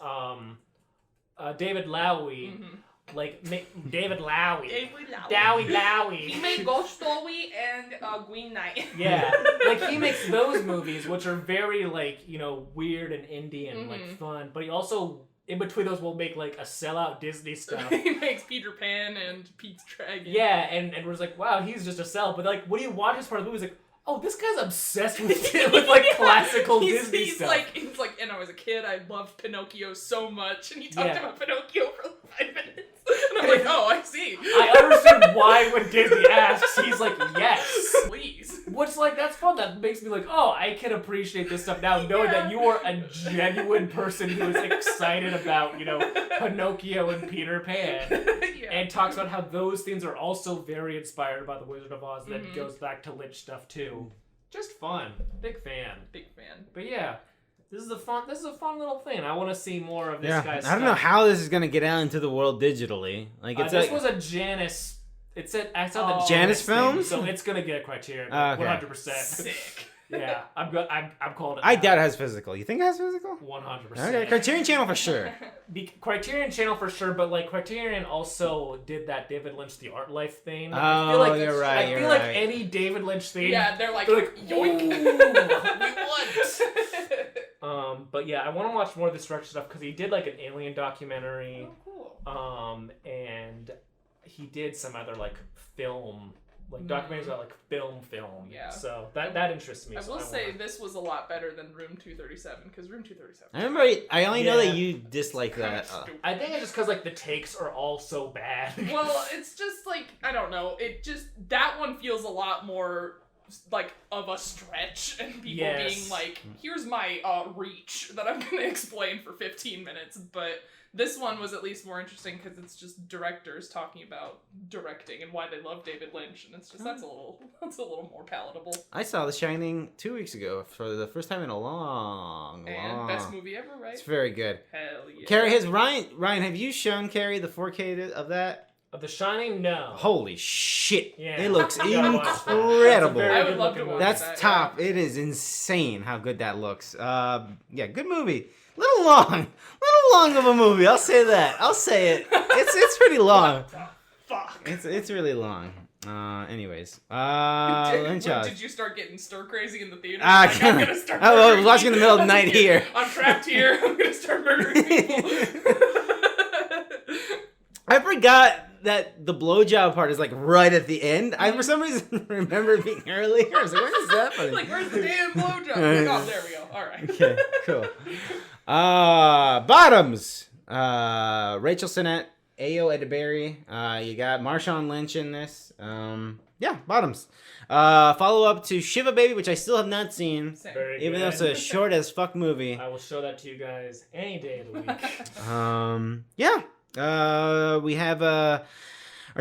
David Lowery. Mm-hmm. Like David Lowery. Dowie Lowery. He made Ghost Story and Green Knight. Yeah, like he makes those movies, which are very, like, you know, weird and indie and like fun, but he also, in between those, will make, like, a sellout Disney stuff. He makes Peter Pan and Pete's Dragon. Yeah, and was like, wow, he's just a sellout. But, like, when you watch this part of the movie, it's like, oh, this guy's obsessed with like classical Disney stuff. He's like, and I was a kid, I loved Pinocchio so much, and he talked about Pinocchio for 5 minutes. And I'm like, oh, I see. I understood why when Disney asks, he's like, yes. Please. Which, like, that's fun. That makes me like, oh, I can appreciate this stuff now, knowing that you are a genuine person who is excited about, you know, Pinocchio and Peter Pan. And talks about how those things are also very inspired by The Wizard of Oz, that goes back to Lynch stuff, too. Just fun. Big fan. But yeah. This is a fun little thing. I want to see more of this guy's stuff. I don't know how this is going to get out into the world digitally. Like, it's this was a Janus. I saw the Janus film, so it's going to get a Criterion. 100%. Sick. Yeah, I'm calling it. I doubt it has physical. You think it has physical? 100%. Okay, Criterion Channel for sure. Criterion Channel for sure, but like Criterion also did that David Lynch The Art Life thing. Oh, I feel like you're right. I feel like any David Lynch thing. Yeah, they're like yoink. we won. But yeah, I want to watch more of this director stuff because he did like an alien documentary. Oh, cool. And he did some other like film, like documentaries about like film. Yeah. So that interests me. I will say this was a lot better than Room 237 because Room 237. I remember. I only know that you dislike that. I think it's just because like the takes are all so bad. Well, it's just like I don't know. That one feels a lot more like of a stretch and people being like, here's my reach that I'm gonna explain for 15 minutes, but this one was at least more interesting because it's just directors talking about directing and why they love David Lynch, and it's just that's a little more palatable. I saw The Shining 2 weeks ago for the first time in a long best movie ever, right? It's very good. Hell yeah. Carrie, Ryan, have you shown Carrie the 4K of that? Of The Shining, no. Holy shit! Yeah. It looks incredible. I would love to watch That's that. top. Yeah. It is insane how good that looks. Yeah, good movie. Little long of a movie. I'll say that. I'll say it. It's pretty long. What the fuck? It's really long. Anyways, did you start getting stir crazy in the theater? I'm gonna start. I was watching in the middle of the night here. I'm trapped here. I'm gonna start murdering people. I forgot that the blowjob part is like right at the end. I for some reason remember it being earlier. I was like, where's that happening? Like, where's the damn blowjob? Like, oh, there we go. All right. Okay, cool. Bottoms. Rachel Sennett, Ayo Edebiri. You got Marshawn Lynch in this. Yeah, bottoms. Follow up to Shiva Baby, which I still have not seen. Even though it's a short as fuck movie. I will show that to you guys any day of the week. Yeah. We have our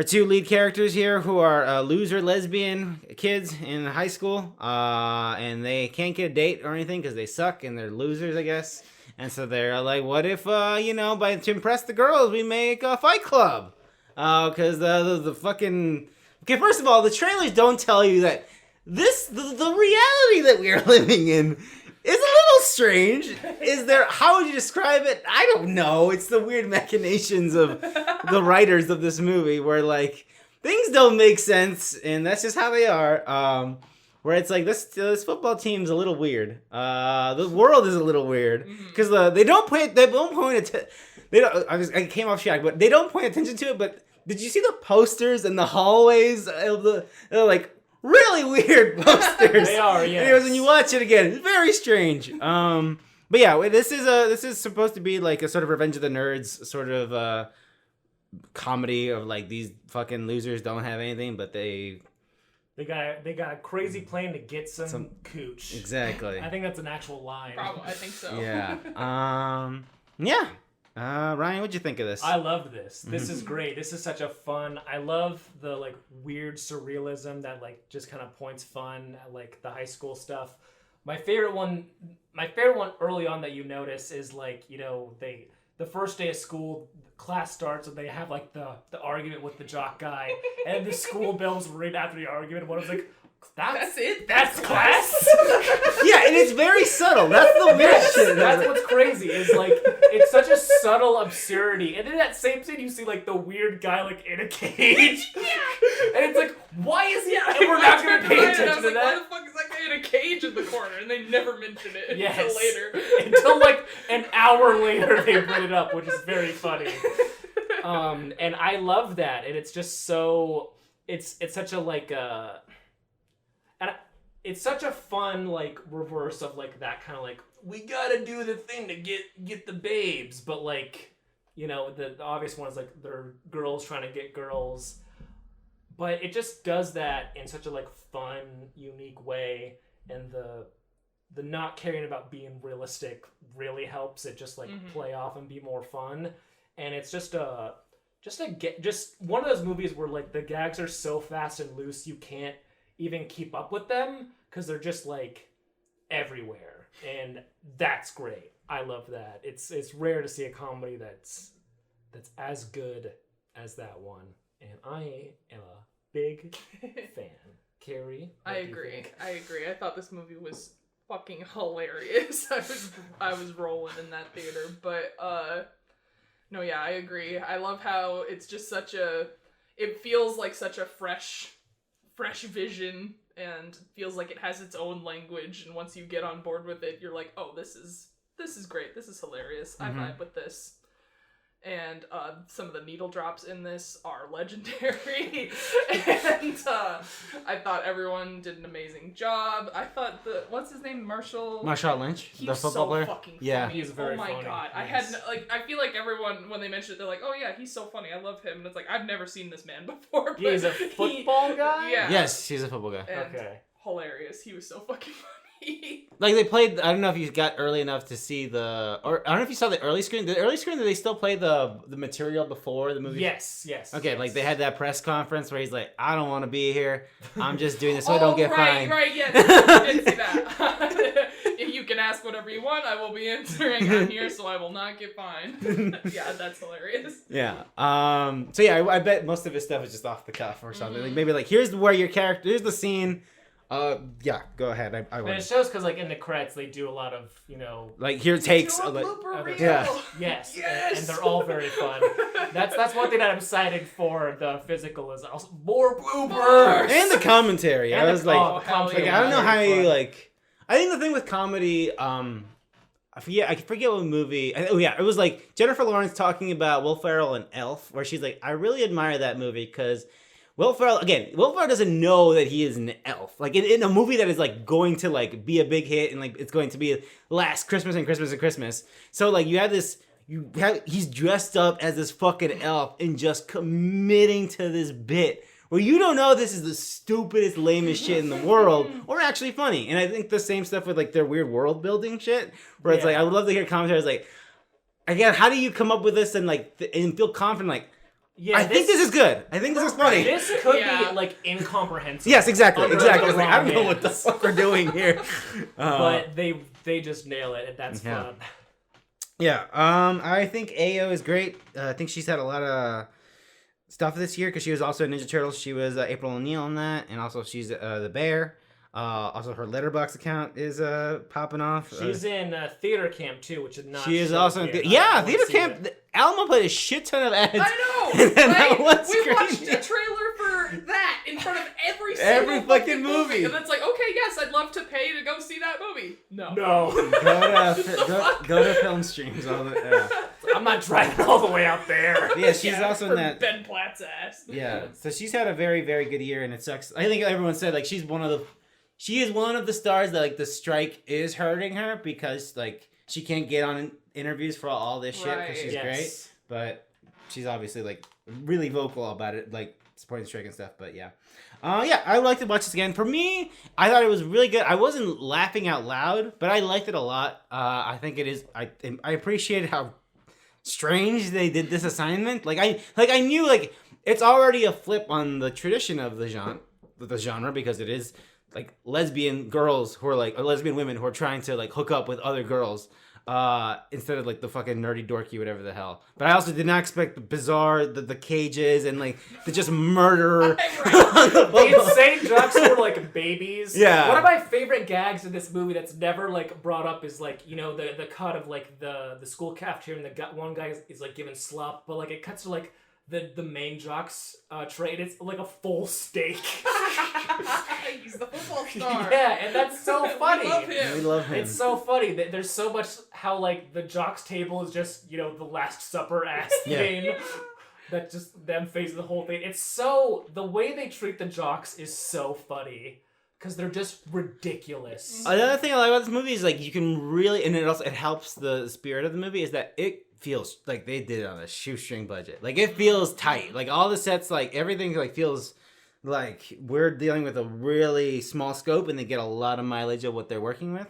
two lead characters here who are loser lesbian kids in high school, and they can't get a date or anything because they suck and they're losers, I guess. And so they're like, what if, to impress the girls, we make a fight club? Because the fucking... Okay, first of all, the trailers don't tell you that the reality that we are living in is a little strange. How would you describe it? I don't know. It's the weird machinations of the writers of this movie where, like, things don't make sense, and that's just how they are. Where it's like, this football team's a little weird. The world is a little weird. Because they don't point I came off track, but they don't point attention to it, but did you see the posters in the hallways of they're like, really weird posters. They are, yeah. Anyways, when you watch it again, it's very strange. But yeah, this is supposed to be like a sort of Revenge of the Nerds sort of comedy of like these fucking losers don't have anything, but they got a crazy plan to get some cooch. Exactly. I think that's an actual line. Probably, I think so. Yeah. Yeah. Ryan, what'd you think of this? I loved this. This is great. This is such a fun. I love the like weird surrealism that like just kind of points fun at like the high school stuff. My favorite one early on that you notice is like, the first day of school, class starts and they have like the argument with the jock guy, and the school bells ring after the argument. One of them's like, That's it? That's class? Yeah, and it's very subtle. That's the weird shit. That's what's crazy, is like, it's such a subtle absurdity. And in that same scene, you see like the weird guy like in a cage. Yeah. And it's like, why is he? And we're not going to pay attention to that. Why the fuck is that guy in a cage in the corner? And they never mention it until later. Until like an hour later they bring it up, which is very funny. And I love that. And it's just so, it's such a like, it's such a fun like reverse of like that kind of like, we gotta do the thing to get the babes, but like, the obvious one is like they're girls trying to get girls, but it just does that in such a like fun, unique way, and the not caring about being realistic really helps it just like play off and be more fun. And it's just one of those movies where like the gags are so fast and loose you can't even keep up with them because they're just like everywhere, and that's great. I love that. It's rare to see a comedy that's as good as that one, and I am a big fan. Carrie, I agree. I thought this movie was fucking hilarious. I was rolling in that theater, but no, yeah, I agree. I love how it's just it feels like such a fresh vision, and feels like it has its own language, and once you get on board with it, you're like, oh, this is this is great. This is hilarious. Mm-hmm. I vibe with this. And some of the needle drops in this are legendary. And I thought everyone did an amazing job. I thought what's his name? Marshawn Lynch, the football player. So fucking funny. Yeah, he's very funny. Oh my god, Yes. I feel like everyone when they mention it, they're like, oh yeah, he's so funny. I love him. And it's like I've never seen this man before. But He's a football guy? Yeah. Yes, he's a football guy. And Okay. hilarious. He was so fucking funny. Like they played. I don't know if you got early enough to see I don't know if you saw the early screen. The early screen, did they still play the material before the movie? Yes. Okay, yes. like they had that press conference where he's like, I don't want to be here. I'm just doing this so I don't get fined. Right, yes. I did see that. You can ask whatever you want. I will be answering on here, so I will not get fined. Yeah, that's hilarious. Yeah. So yeah, I bet most of his stuff is just off the cuff or something. Like maybe like here's where your character. Here's the scene. Yeah. Go ahead. I And want. it shows because like in the credits they do a lot of Like here takes. Do a Like, blooper reel. yeah. yes, Yes! and they're all very fun. That's one thing that I'm excited for the physical is also more bloopers and the commentary. And I was like, oh, hell like yeah. I don't know how Very you fun. like. I think the thing with comedy, I forget what movie. Oh yeah, it was like Jennifer Lawrence talking about Will Ferrell and Elf, where she's like, I really admire that movie because Will Ferrell doesn't know that he is an elf. Like in a movie that is like going to like be a big hit and like it's going to be last Christmas and Christmas and Christmas. So like he's dressed up as this fucking elf and just committing to this bit where you don't know this is the stupidest, lamest shit in the world or actually funny. And I think the same stuff with like their weird world building shit where it's like, I would love to hear commentaries like, again, how do you come up with this and like and feel confident like, Yeah, I think this is good. I think this is funny. This could Yeah. be like incomprehensible. Yes, exactly. Under Exactly. the It's like, I don't know wrong what the hands. fuck we're doing here. But they just nail it, and that's Yeah. fun. Yeah. I think Ayo is great. I think she's had a lot of stuff this year because she was also in Ninja Turtles. She was April O'Neil in that, and also she's the bear. Also, her Letterboxd account is popping off. She's in theater camp too, which is not. She is shown also in here. I yeah, wanna theater see camp. it. Alma put a shit ton of ads. I know, And then that right? one We screen. watched a trailer for that in front of every Every single fucking movie. And it's like, okay, yes, I'd love to pay to go see that movie. No. No, Go to film streams. All the, yeah. I'm not driving all the way out there. Yeah, she's also in for that. Ben Platt's ass. Yeah, so she's had a very, very good year, and it sucks. I think everyone said like she is one of the stars that like the strike is hurting her because like she can't get on interviews for all this shit because she's Yes. great, but she's obviously like really vocal about it, like supporting the strike and stuff. But yeah, I would like to watch this again. For me, I thought it was really good. I wasn't laughing out loud, but I liked it a lot. I think it is. I appreciated how strange they did this assignment. Like I knew like it's already a flip on the tradition of the genre because it is like lesbian girls who are like or lesbian women who are trying to like hook up with other girls instead of like the fucking nerdy dorky whatever the hell. But I also did not expect the bizarre the cages and like the just murder. The insane jocks were like babies. Yeah. One of my favorite gags in this movie that's never like brought up is like the cut of like the school cafeteria and one guy is like giving slop, but like it cuts to like the main jock's tray and it's like a full steak. He's the football star. Yeah, and that's so funny. We love him. We love him. It's so funny that there's so much how like the jock's table is just the Last Supper ass Yeah. thing. That just them facing the whole thing. It's so the way they treat the jocks is so funny because they're just ridiculous. Another thing I like about this movie is like you can really, and it helps the spirit of the movie is that it feels like they did it on a shoestring budget. Like it feels tight. Like all the sets, like everything, like feels like we're dealing with a really small scope, and they get a lot of mileage of what they're working with.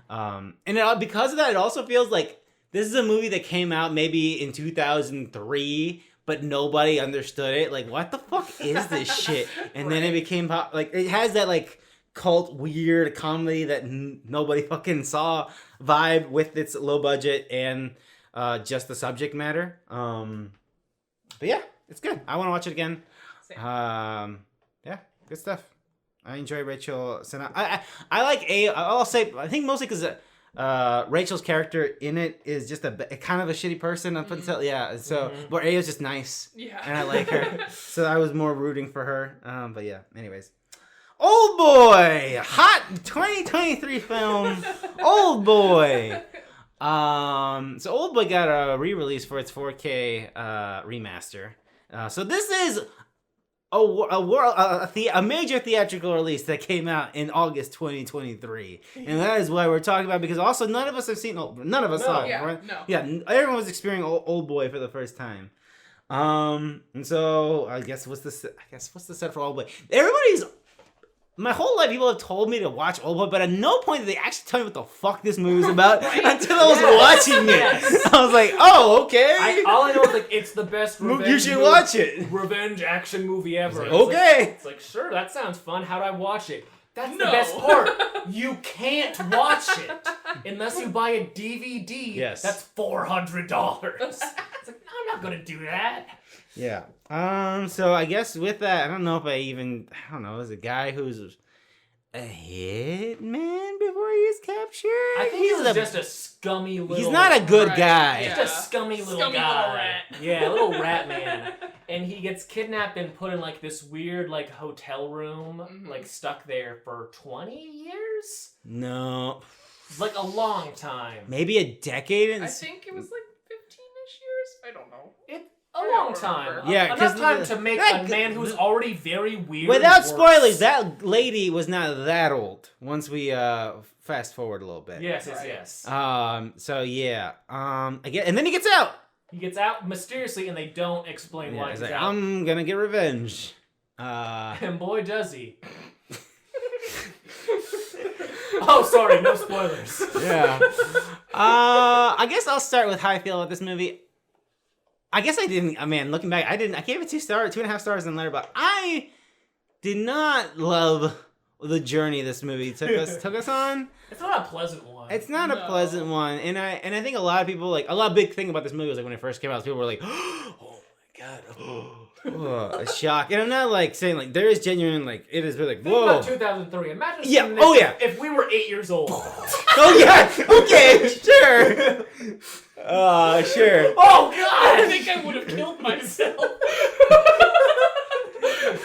Because of that, it also feels like this is a movie that came out maybe in 2003. But nobody understood it. Like, what the fuck is this shit? And then it became like it has that like cult weird comedy that nobody fucking saw vibe with its low budget and just the subject matter. But yeah, it's good. I want to watch it again. Same. Yeah, good stuff. I enjoy Rachel Senna. I like I'll say I think mostly because Rachel's character in it is just a kind of a shitty person up until so but Ayo's just nice and I like her, so I was more rooting for her. But yeah, anyways, Old Boy, hot 2023 film, Old Boy. So Old Boy got a re-release for its 4K remaster. So this is a major theatrical release that came out in August 2023, and that is why we're talking about, because also none of us have seen. None of us saw it, right? No. Yeah, everyone was experiencing Old Boy for the first time. And so I guess what's the set for Old Boy? My whole life, people have told me to watch Old Boy, but at no point did they actually tell me what the fuck this movie was about until I was watching it. Yes. I was like, oh, okay. All I know is, like, it's the best revenge You should watch it. Revenge action movie ever. Okay. It's like, sure, that sounds fun. How do I watch it? That's the best part. You can't watch it unless you buy a DVD. Yes. That's $400. It's like, no, I'm not going to do that. Yeah. So I guess with that, I don't know, is a guy who's a hitman before he is captured? I think he's just a scummy little... He's not a good guy. He's just a scummy little guy. Little rat. Yeah, a little rat man. And he gets kidnapped and put in, like, this weird, like, hotel room, like, stuck there for 20 years? No. Like, a long time. Maybe a decade? I think it was, like, 15-ish years? I don't know. A long time. Yeah, enough time to make a man who's already very weird. Without spoilers, that lady was not that old. Once we fast forward a little bit. Yes. So yeah. Again, and then he gets out. He gets out mysteriously, and they don't explain why he's out. I'm gonna get revenge. And boy, does he. Oh, sorry, no spoilers. Yeah. I guess I'll start with how I feel about this movie. I guess I didn't. Looking back, I gave it 2.5 stars in Letterboxd. I did not love the journey this movie took us on. It's not a pleasant one. It's not a pleasant one, and I think a lot of people a lot of big thing about this movie was like when it first came out, people were like, oh my god, a shock. And I'm not like saying like there is genuine it is like whoa. Think about 2003. Imagine if we were 8 years old. Oh yeah, okay, sure. Sure. Oh god! I think I would have killed myself.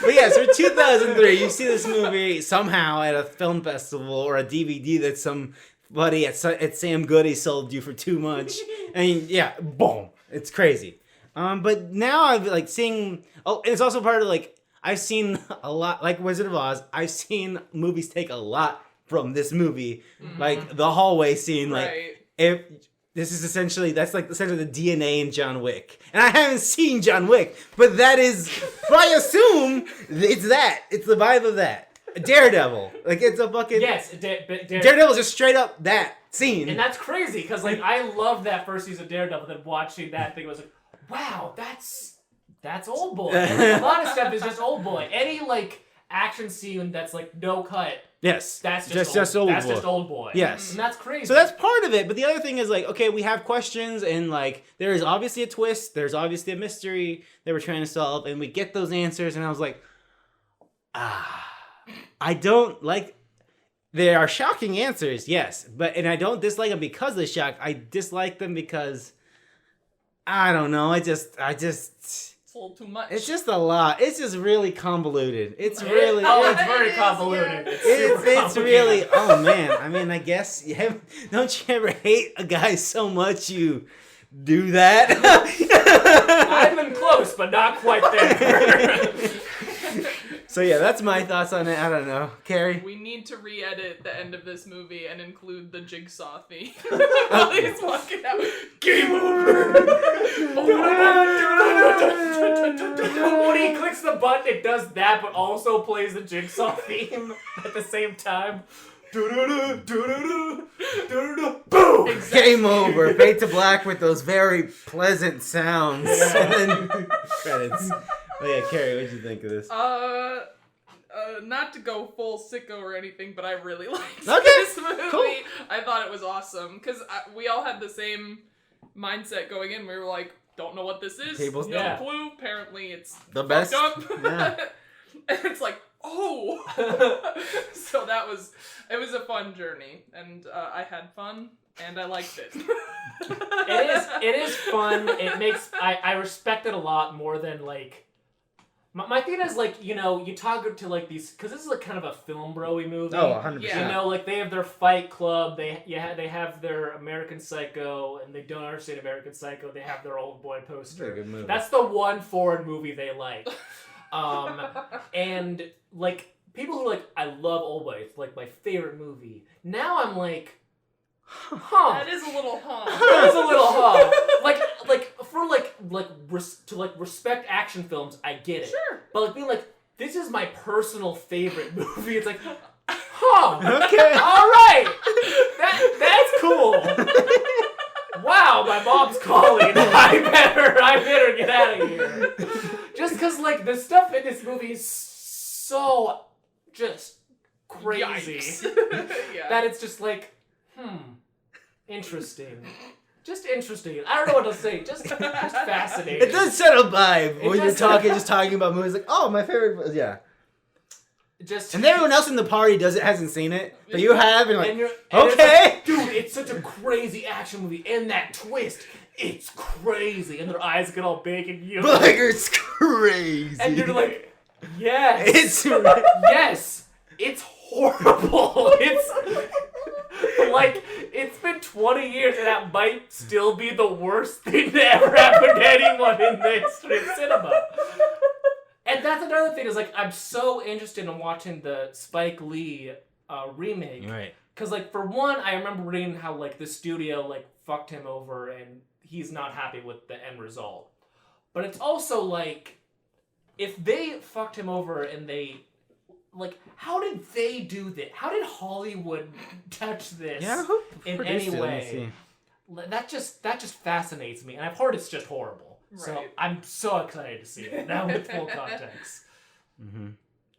But yeah, so 2003, you see this movie somehow at a film festival or a DVD that somebody at Sam Goody sold you for too much. And yeah, boom. It's crazy. But now I've seeing... Oh, and it's also part of I've seen a lot, like Wizard of Oz, I've seen movies take a lot from this movie. Mm-hmm. Like the hallway scene, this is essentially the DNA in John Wick. And I haven't seen John Wick, but that is, I assume, it's that. It's the vibe of that. Daredevil. It's a fucking... Yes, Daredevil's just straight up that scene. And that's crazy, because I loved that first season of Daredevil, then watching that thing was like, wow, that's Old Boy. A lot of stuff is just Old Boy. Any, action scene that's, no cut... Yes. That's just Old Boy. Yes. And that's crazy. So that's part of it, but the other thing is okay, we have questions and there is obviously a twist, there's obviously a mystery that we're trying to solve, and we get those answers, and I was like, I don't they are shocking answers, yes, and I don't dislike them because of the shock. I dislike them because I don't know, it's a little too much. It's just a lot. It's just really convoluted. It's very convoluted. It's really, oh man. I guess, don't you ever hate a guy so much you do that? I've been close, but not quite there. So yeah, that's my thoughts on it. I don't know. Carrie? We need to re-edit the end of this movie and include the jigsaw theme while he's walking out. Game over! When he clicks the button, it does that, but also plays the jigsaw theme at the same time. Boom! Exactly. Game over. Fade to black with those very pleasant sounds. And then credits. Oh yeah, Carrie, what'd you think of this? Not to go full sicko or anything, but I really liked Okay, this movie. cool. I thought it was awesome, because we all had the same mindset going in. We were like, don't know what this is, no clue. Apparently it's the best. Up. Yeah. And it's like, oh! So it was a fun journey, and I had fun, and I liked it. It is fun. It makes, I respect it a lot more than My thing is, like, you know, you talk to, like, these... Because this is, like, kind of a film bro-y movie. Oh, 100%. Yeah. You know, like, they have their Fight Club, they have their American Psycho, and they don't understand American Psycho, they have their Old Boy poster. That's a good movie. That's the one foreign movie they like. And, like, people who are like, I love Old Boy, it's, like, my favorite movie. Now I'm like... Huh. That is a little That is a little to respect action films, I get it. Sure. But like being like, this is my personal favorite movie. It's like, huh? Okay. All right. That's cool. Wow, my mom's calling. I better get out of here. Just because like the stuff in this movie is so just crazy Yeah. that it's just like, interesting. Just interesting. I don't know what to say. Just fascinating. It does set a vibe It when you're does- talking about movies. Like, oh, my favorite. Yeah. Just And everyone else in the party hasn't seen it, but you have, and like, and okay. it's like, dude, it's such a crazy action movie, and that twist, it's crazy, and their eyes get all big and you, Like, it's crazy. and you're like, yes, It's yes, it's horrible. It's like it's been 20 years, and that might still be the worst thing to ever happen to anyone in the history of cinema. And that's another thing, is like, I'm so interested in watching the Spike Lee remake. Right. Because, like, for one, I remember reading how, like, the studio, like, fucked him over and he's not happy with the end result. But it's also, like, if they fucked him over and they, like, how did they do that? How did Hollywood touch this Who in produced any it? Let me way? see. That just fascinates me. And I've heard it's just horrible. So Right. I'm so excited to see it now with full context. Mm-hmm.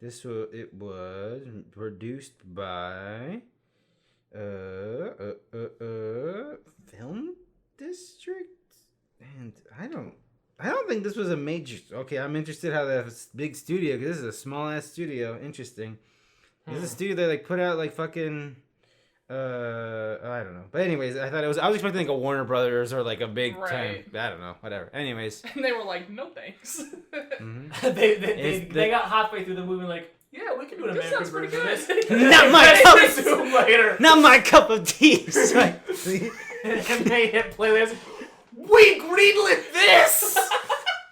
It was produced by Film District, and I don't think this was a major. Okay, I'm interested how that big studio, because this is a small ass studio. Interesting. This is a studio that like put out like fucking. I don't know. But anyways, I was expecting like a Warner Brothers or like a big time. Right. I don't know. Whatever. Anyways. And they were like, no thanks. Mm-hmm. they got halfway through the movie like, yeah, we can do an This American sounds pretty version of good. this. Not my cup of Zoom later. Not my cup of tea. And they hit play. They was like, we greenlit this.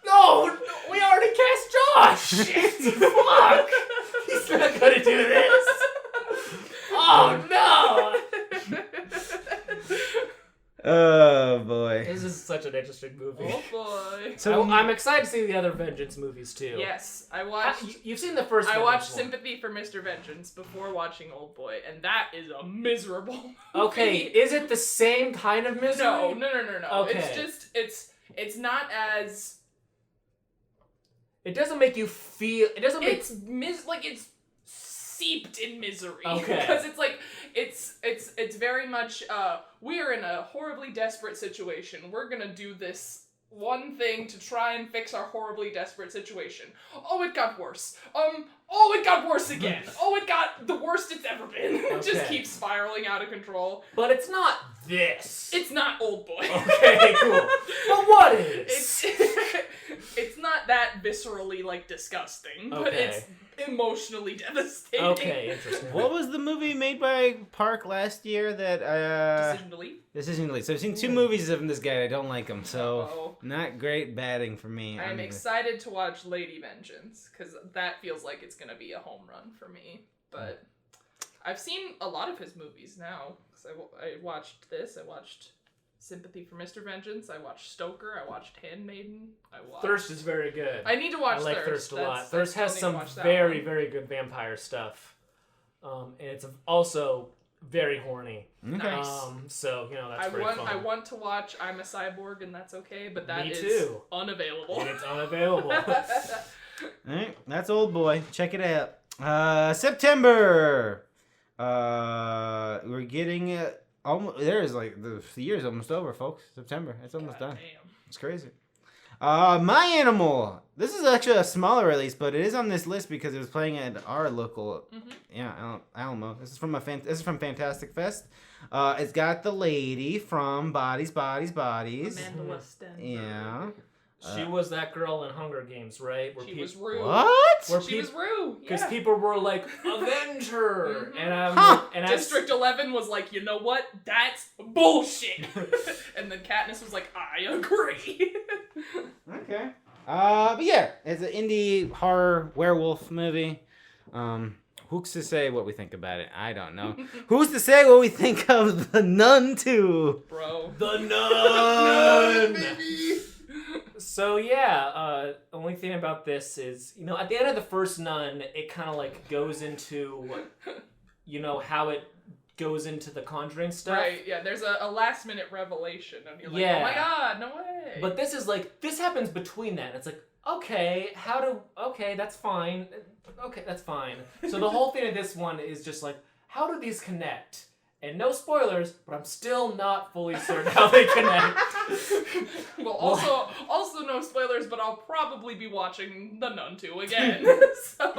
No, we already cast Josh. Shit, fuck. He's not gonna do this. Oh no. Oh boy. This is such an interesting movie. Oh boy. So I'm excited to see the other Vengeance movies too. Yes, I watched. You've seen the first. I watched Vengeance one. Sympathy for Mr. Vengeance before watching Old Boy, and that is a miserable movie. Okay, is it the same kind of misery? No. Okay. It's just it's not as It doesn't make you feel. It doesn't make. it's seeped in misery. Okay. Because it's like it's very much we are in a horribly desperate situation. We're gonna do this one thing to try and fix our horribly desperate situation. Oh, it got worse. Oh, it got worse again. Oh, it got the worst it's ever been. It just Okay. keeps spiraling out of control. But it's not this. It's not Old Boy. Okay, cool. But what is? It's not that viscerally like disgusting, but Okay. it's emotionally devastating. Okay, interesting. what was the movie made by Park last year that Decision to Leave. Decision to Leave. So I've seen 2 movies of this guy and I don't like him, so Uh-oh. not great batting for me. I'm excited to watch Lady Vengeance because that feels like it's gonna be a home run for me. But I've seen a lot of his movies now. Cause I watched this. I watched Sympathy for Mr. Vengeance. I watched Stoker. I watched Handmaiden. I watched Thirst is very good. I need to watch I like Thirst. Thirst a lot. That's- Thirst I has still need some to watch that very, one. very good vampire stuff. And it's also very horny. Okay. Nice. So, you know, that's pretty fun. I want to watch I'm a Cyborg, and that's okay, but that Me is too. unavailable. And it's unavailable. Alright, that's Old Boy. Check it out. September. We're getting almost. There's like the year's almost over, folks. September. It's almost done. Damn. It's crazy. My Animal. This is actually a smaller release, but it is on this list because it was playing at our local, Alamo. This is from Fantastic Fest. It's got the lady from Bodies. Amanda Stenberg. Yeah. She was that girl in Hunger Games, right? She was Rue. What? She was Rue. Because Yeah. people were like, avenge her! And District 11 was like, you know what? That's bullshit. And then Katniss was like, I agree. Okay. But yeah, it's an indie horror werewolf movie. Who's to say what we think about it? I don't know. Who's to say what we think of The Nun 2? Bro. The Nun! Baby! So yeah, only thing about this is, at the end of the first Nun, it kind of like goes into, how it goes into the Conjuring stuff. Right, yeah, there's a last minute revelation, and you're like, Yeah. oh my god, no way. But this is like, this happens between that. It's like, okay, that's fine. Okay, that's fine. So the whole thing of this one is just like, how do these connect? And no spoilers, but I'm still not fully certain how they connect. Well, also no spoilers, but I'll probably be watching The Nun 2 again. So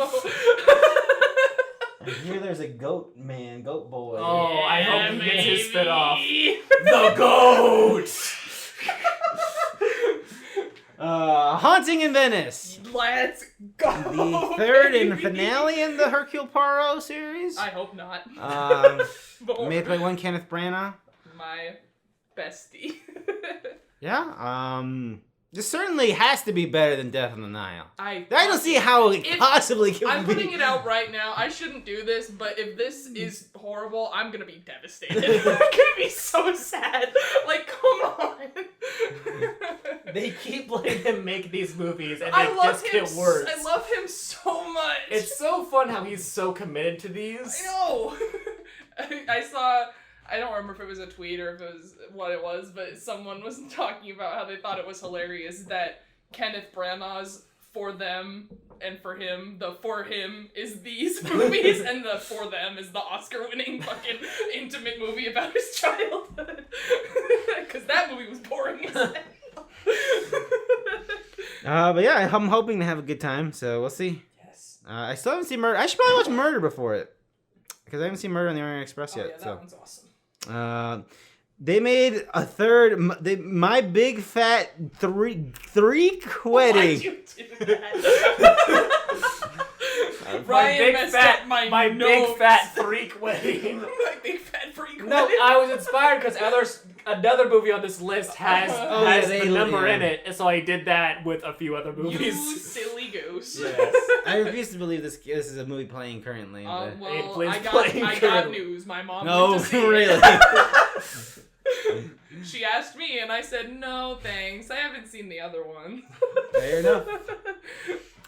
I hear there's a goat boy. Oh, I hope he gets his baby. spit off. The goat! Haunting in Venice. Let's go. The third and baby. finale in the Hercule Poirot series. I hope not. Made by one Kenneth Branagh. My bestie. Yeah. This certainly has to be better than Death on the Nile. I don't see how it possibly can I'm be. putting it out right now. I shouldn't do this, but if this is horrible, I'm gonna be devastated. I'm gonna be so sad. Like, come on. They keep letting him make these movies, and I they love just him. get worse. I love him so much. It's so fun how he's so committed to these. I know. I saw. I don't remember if it was a tweet or if it was what it was, but someone was talking about how they thought it was hilarious that Kenneth Branagh's For Them and For Him, the For Him is these movies, and the For Them is the Oscar-winning fucking intimate movie about his childhood. Because that movie was boring as hell. But yeah, I'm hoping to have a good time, so we'll see. Yes. I still haven't seen Murder. I should probably watch Murder before it. Because I haven't seen Murder on the Orient Express yet. Yeah, that one's awesome. They made a third. My Big Fat Three Wedding. Why'd you do that? My my big fat freak wedding. My big fat freak No, wedding. I was inspired because another movie on this list has the number in it, and so I did that with a few other movies. You silly goose. Yes. I refuse to believe this is a movie playing currently. But... Well, plays I playing got currently. news. My mom No, went to see really. it. She asked me, and I said, no, thanks. I haven't seen the other one. Fair enough.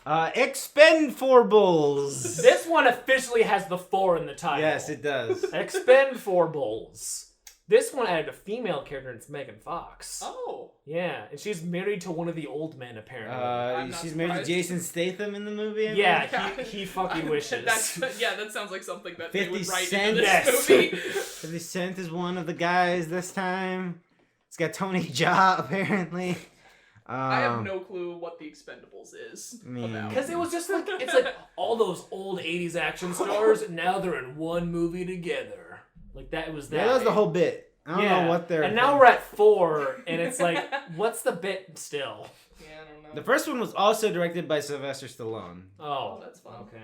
Expendables. This one officially has the 4 in the title. Yes, it does. Expendables. This one added a female character, and it's Megan Fox. Oh. Yeah, and she's married to one of the old men, apparently. I'm not She's married to surprised. Jason Statham in the movie. I Yeah, believe? he fucking wishes. That sounds like something that they 50 would write Cent. into this Yes. movie. 50 Cent is one of the guys this time. It's got Tony Jaa, apparently. I have no clue what The Expendables is about. Because it was just like, it's like all those old 80s action stars, and now they're in one movie together. Like, that was that. Yeah, that was the whole bit. I don't know what they're... And now we're at 4, and it's like, what's the bit still? Yeah, I don't know. The first one was also directed by Sylvester Stallone. Oh, That's fun. okay.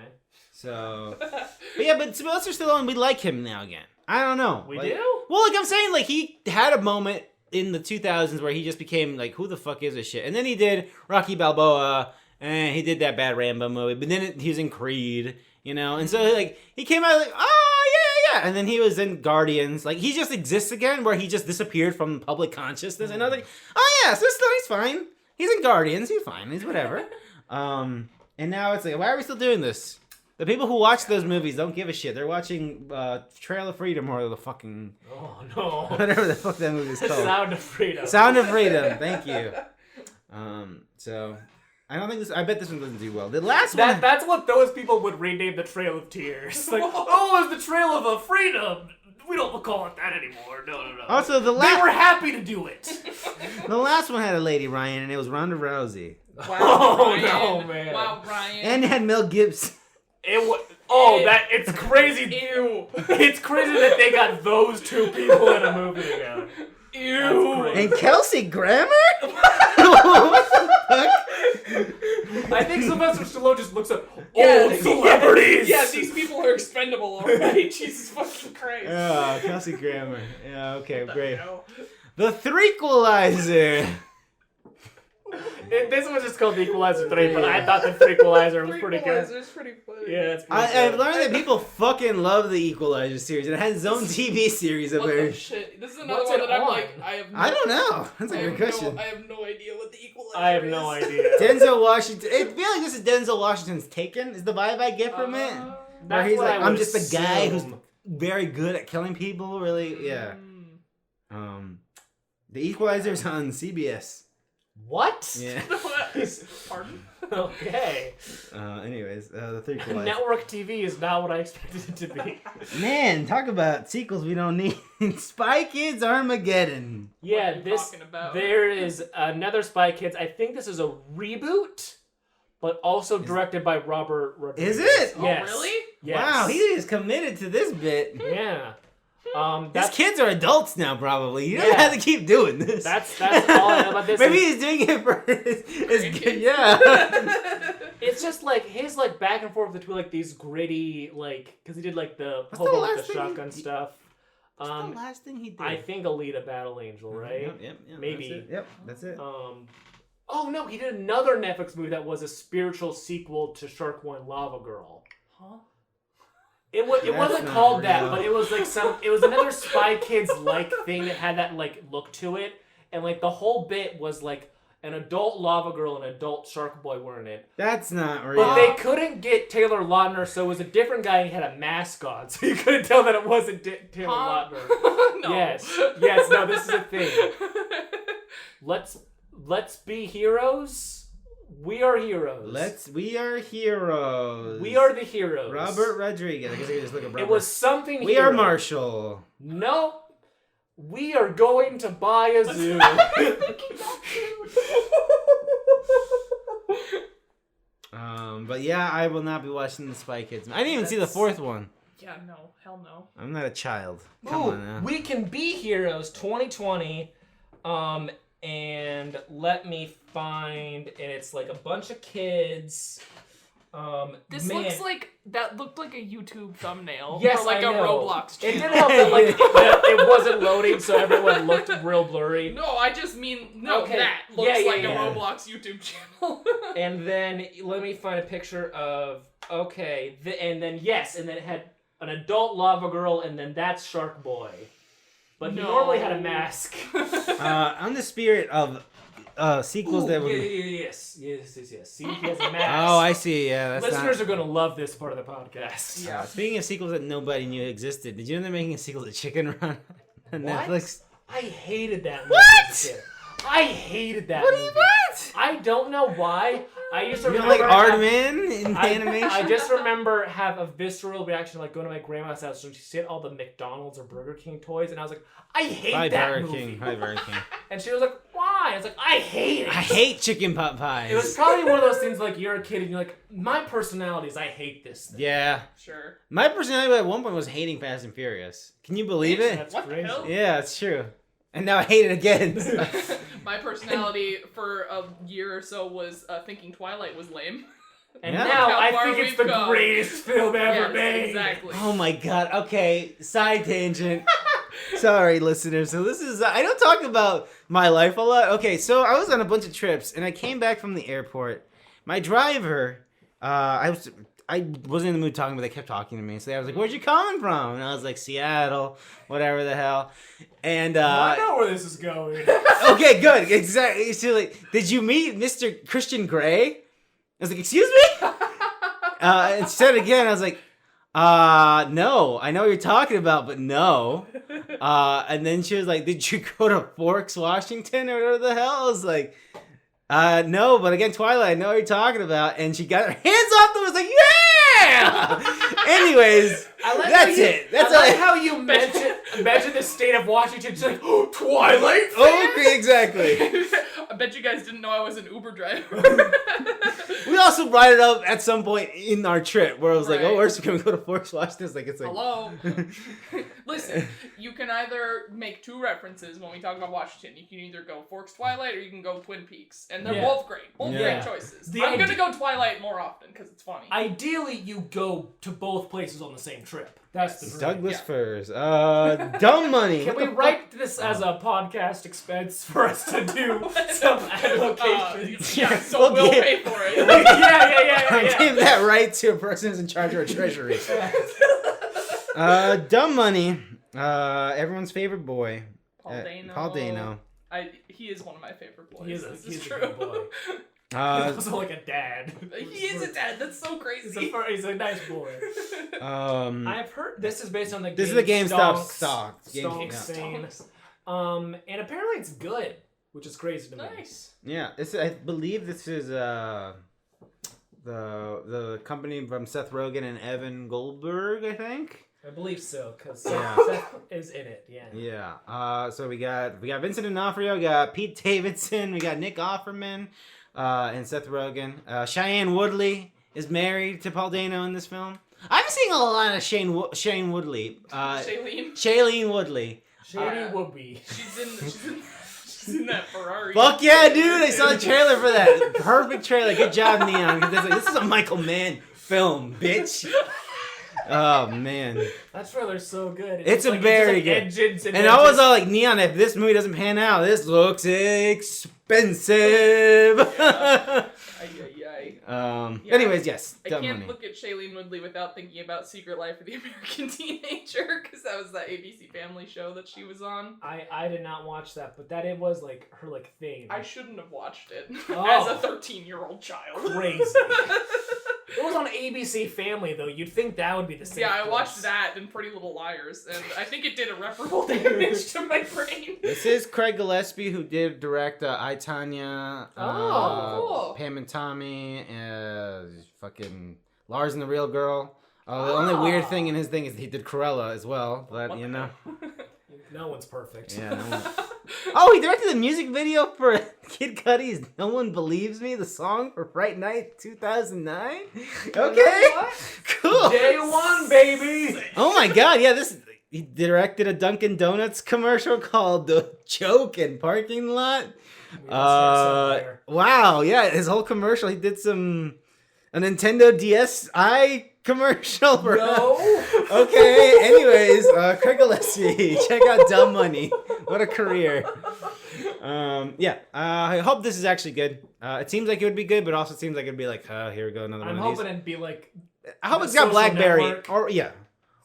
So... but Sylvester Stallone, we like him now again. I don't know. We like, do? Well, like I'm saying, like, he had a moment in the 2000s where he just became, like, who the fuck is this shit? And then he did Rocky Balboa, and he did that bad Rambo movie, but then he was in Creed, and so, like, he came out like, oh, yeah, and then he was in Guardians. Like, he just exists again, where he just disappeared from public consciousness, and I was like, oh, yeah, so he's fine. He's in Guardians, he's fine, he's whatever. And now it's like, why are we still doing this? The people who watch those movies don't give a shit. They're watching Trail of Freedom or the fucking... Oh, no. whatever the fuck that movie's called. Sound of Freedom. Sound of Freedom. Thank you. So I don't think this. I bet this one doesn't do well. The last one. That's what those people would rename the Trail of Tears. Like, oh, it's the Trail of Freedom. We don't call it that anymore. No. Also, They were happy to do it. the last one had a lady, Ryan, and it was Ronda Rousey, Wow, Oh, Ryan. no, man. Wow, Ryan. and it had Mel Gibson. It's crazy. Ew. It's crazy that they got those two people in a movie together. Ew. That's And Kelsey Grammer. What the I think Sylvester Stallone just looks at Yeah, old celebrities. Yeah, these people are expendable already. Jesus fucking Christ. Oh, Kelsey Grammer. Yeah, okay, What the great. hell? The Threequalizer. This was just called the Equalizer 3, but I thought the Threequalizer was pretty good. Equalizer's pretty funny. Yeah, it's pretty I've good. learned that people fucking love the Equalizer series. It has its own TV series of What the it. shit? This is another What's one it that I'm on? like, I don't know. That's a I good have question. I have no idea what the Equalizer I have no is. idea. Denzel Washington. I feel like this is Denzel Washington's Taken. Is the vibe I get from it? Where That's he's what like, I I'm would just a guy who's assume. very good at killing people. Really, yeah. The Equalizer's on CBS. What? Yeah. Pardon? Okay. Anyways, the Threequalizer. Network TV is not what I expected it to be. Man, talk about sequels we don't need. Spy Kids Armageddon. Yeah, What are you this talking about? there is another Spy Kids. I think this is a reboot, but also directed by Robert Rodriguez. Is it? Yes. Oh, really? Yes. Wow, he is committed to this bit. Yeah. His That's kids are adults now, probably. You don't Yeah. have to keep doing this. that's all I know about this. Maybe is he's doing it for his Grandkids? yeah. it's just like his like back and forth between like these gritty like because he did like the What's hobo the with last the thing shotgun stuff. What's the last thing he did? I think Alita Battle Angel, right? Yep, Maybe. That's it. Yep, that's it. Oh no, he did another Netflix movie that was a spiritual sequel to Shark Boy and Lava Girl. Huh? It That's wasn't not called real. that, but it was like it was another Spy Kids like thing that had that like look to it, and like the whole bit was like an adult Lava Girl and an adult Shark Boy were in it. That's not real. But they couldn't get Taylor Lautner, so it was a different guy and he had a mask on, so you couldn't tell that it wasn't Taylor Lautner. No. Yes, no, this is a thing. Let's be heroes. We are heroes. We are heroes. We are the heroes. Robert Rodriguez. I guess I can just look up Robert. It was something. We hero. are Marshall. No. We are going to buy a zoo. But yeah, I will not be watching the Spy Kids. I didn't even see the fourth one. Yeah, no. Hell no. I'm not a child. Come Ooh, on now. We Can Be Heroes 2020. And let me find, and it's like a bunch of kids. This looks like that looked like a YouTube thumbnail. Yes, or like I a know. Roblox It channel. didn't help that like it wasn't loading, so everyone looked real blurry. No, I just mean Okay. that looks Yeah, like yeah. a Roblox YouTube channel. And then let me find a picture of and then it had an adult Lava Girl, and then that's Shark Boy. But he normally had a mask. On the spirit of sequels that would. Yes. See, he has a mask. Oh, I see. Yeah, that's Listeners not. are gonna love this part of the podcast. Yeah. Speaking of sequels that nobody knew existed, did you know they're making a sequel to Chicken Run on What? Netflix? I hated that movie. What? as a kid. I hated that What? movie. What? I don't know why. I used to You don't remember like Aardman in animation? I just remember have a visceral reaction like going to my grandma's house and she had all the McDonald's or Burger King toys and I was like, I hate Hi, that Burger movie. King. Hi, Burger King. And she was like, why? I was like, I hate it. I hate chicken pot pies. It was probably one of those things like you're a kid and you're like, my personality is I hate this thing. Yeah. Sure. My personality at one point was hating Fast and Furious. Can you believe it? That's What the crazy. hell? Yeah, it's true. And now I hate it again. My personality for a year or so was thinking Twilight was lame. And Yeah. now How I far think it's we've the come. greatest film ever Yes, made. exactly. Oh my god. Okay, side tangent. Sorry, listeners. So this is I don't talk about my life a lot. Okay, so I was on a bunch of trips and I came back from the airport. My driver, I wasn't in the mood talking, but they kept talking to me. So I was like, "Where'd you coming from?" And I was like, "Seattle, whatever the hell." And I know where this is going. okay, good, exactly. So like, did you meet Mr. Christian Grey? I was like, "Excuse me." And she said again, I was like, no, I know what you're talking about, but no. And then she was like, did you go to Forks, Washington, or whatever the hell? I was like, no, but again, Twilight, I know what you're talking about. And she got her hands off them and was like, yeah! Anyways, that's it. That's I like all. how you mentioned the state of Washington. She's like, oh, Twilight. Oh, okay, exactly. I bet you guys didn't know I was an Uber driver. We also brought it up at some point in our trip where I was like, Right. "Oh, where's can we go to Forks watch this?" Like it's like, Hello. Listen, you can either make two references when we talk about Washington. You can either go Forks Twilight or you can go Twin Peaks, and they're Yeah. both great. Both Yeah. great choices. The I'm idea- gonna go Twilight more often because it's funny. Ideally, you go to both places on the same trip. That's the dream. Douglas Yeah. Firs. Dumb money. Can What we the write this as a podcast expense for us to do some ad locations? Yeah, so We'll we'll give- pay for it. yeah. Give that right to a person who's in charge of our treasury. Dumb money. Everyone's favorite boy. Paul Dano. He is one of my favorite boys. He is this a is true. good boy. He's also like a dad. He is a dad. That's so crazy. He's a nice boy. I've heard this is based on the This is the GameStop Stonks stock. thing. And apparently it's good, which is crazy to me. Nice. Yeah, I believe this is the company from Seth Rogen and Evan Goldberg, I think. I believe so, because Yeah. Seth is in it. Yeah. Yeah. So we got Vincent D'Onofrio, we got Pete Davidson, we got Nick Offerman, and Seth Rogen. Shailene Woodley is married to Paul Dano in this film. I'm seeing a lot of Shane Woodley. Shailene Woodley. Shady Whoopi. She's in that Ferrari. Fuck yeah, dude! I saw the trailer for that. Perfect trailer. Good job, Neon. 'Cause it's like, this is a Michael Mann film, bitch. Oh man, That trailer's so good. It's a very good. Engines and I was all like, Neon, if this movie doesn't pan out, this looks expensive. Yeah, Anyways, yes. I Dumb can't money. look at Shailene Woodley without thinking about Secret Life of the American Teenager, because that was that ABC Family show that she was on. I did not watch that, but that it was like her thing. I shouldn't have watched it Oh. as a 13-year-old child. Crazy. It was on ABC Family though. You'd think that would be the same. Yeah, I watched that and Pretty Little Liars, and I think it did irreparable damage to my brain. This is Craig Gillespie, who did direct I, Tonya, cool. Pam and Tommy, fucking Lars and the Real Girl. The only weird thing in his thing is he did Cruella as well, but you know. No one's perfect. Yeah, no one... Oh, he directed the music video for Kid Cudi's "No One Believes Me," the song for Fright Night 2009. Okay, cool. Day one, baby. Oh my god, yeah, he directed a Dunkin' Donuts commercial called "The Joke in Parking Lot." Wow, yeah, his whole commercial. He did a Nintendo DSi commercial for. No. Okay, anyways, Craig Gillespie, check out Dumb Money. What a career. I hope this is actually good. It seems like it would be good, but also seems like it'd be like, here we go, another I'm one of these. hoping it'd be like I hope the it's got Social Blackberry. Network. Or, yeah.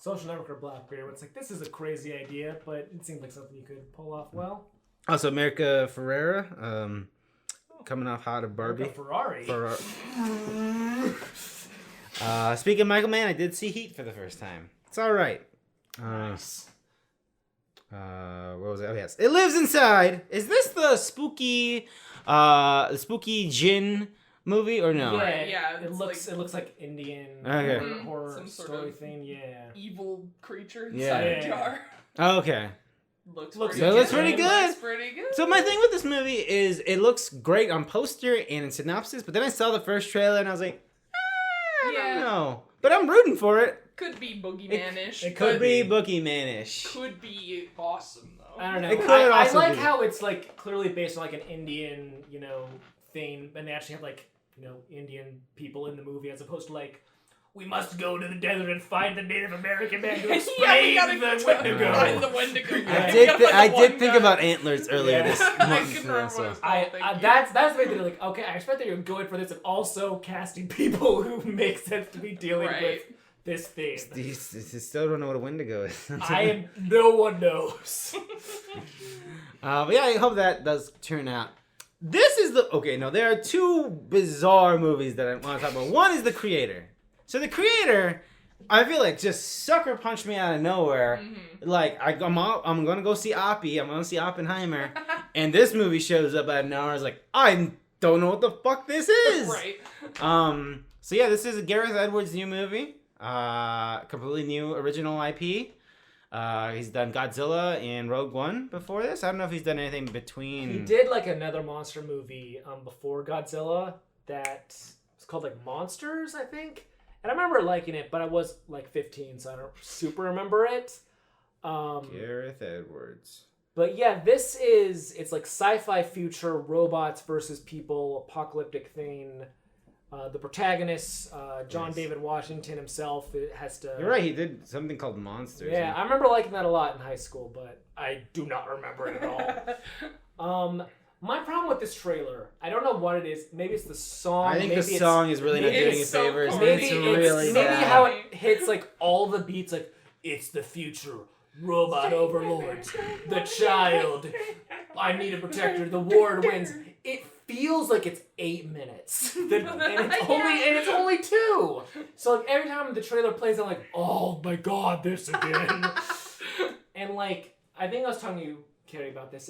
Social Network or Blackberry, where it's like, this is a crazy idea, but it seems like something you could pull off well. Also, America Ferrera, coming off Hot of Barbie. Like a Ferrari. Speaking of Michael Mann, I did see Heat for the first time. It's all right. Nice. What was it? Oh yes, It Lives Inside. Is this the spooky Jinn movie or no? Yeah, It looks like Indian Okay. horror Some sort story of thing. Yeah. Evil creature Yeah. inside a jar. Okay. Looks It looks pretty good. Looks pretty good. So my thing with this movie is it looks great on poster and in synopsis, but then I saw the first trailer and I was like, I don't know. But I'm rooting for it. Could be boogeyman-ish. It Could be Boogeyman-ish. Could be awesome though. I don't know. It could I also like be. how it's like clearly based on like an Indian, thing, and they actually have like, Indian people in the movie as opposed to like, we must go to the desert and find the Native American man to explain find the Wendigo. I did think about antlers earlier this I month. couldn't remember what it was called, thank you. That's the way they're like, okay, I expect that you're going for this and also casting people who make sense to be dealing with this thing. You still don't know what a Wendigo is. No one knows. But yeah, I hope that does turn out. This is there are two bizarre movies that I want to talk about. One is The Creator. So The Creator, I feel like just sucker punched me out of nowhere. Mm-hmm. Like I'm gonna go see Oppie. I'm gonna see Oppenheimer, and this movie shows up out of nowhere. I was like, I don't know what the fuck this is. Right. So yeah, this is a Gareth Edwards' new movie. Completely new original IP. He's done Godzilla and Rogue One before this. I don't know if he's done anything between. He did like another monster movie before Godzilla that was called like Monsters, I think. And I remember liking it, but I was like 15, so I don't super remember it. Gareth Edwards. But yeah, it's like sci-fi future, robots versus people, apocalyptic thing. The protagonist, John David Washington himself, has to... You're right, he did something called Monsters. Yeah, I remember liking that a lot in high school, but I do not remember it at all. My problem with this trailer, I don't know what it is. Maybe it's the song. I think the song is really not doing you favors. Maybe how it hits like all the beats, like, it's the future, robot overlords, the child, I need a protector, the war wins. It feels like it's 8 minutes, and it's only 2. So like every time the trailer plays, I'm like, oh my god, this again. And like I think I was talking to you, Carrie, about this.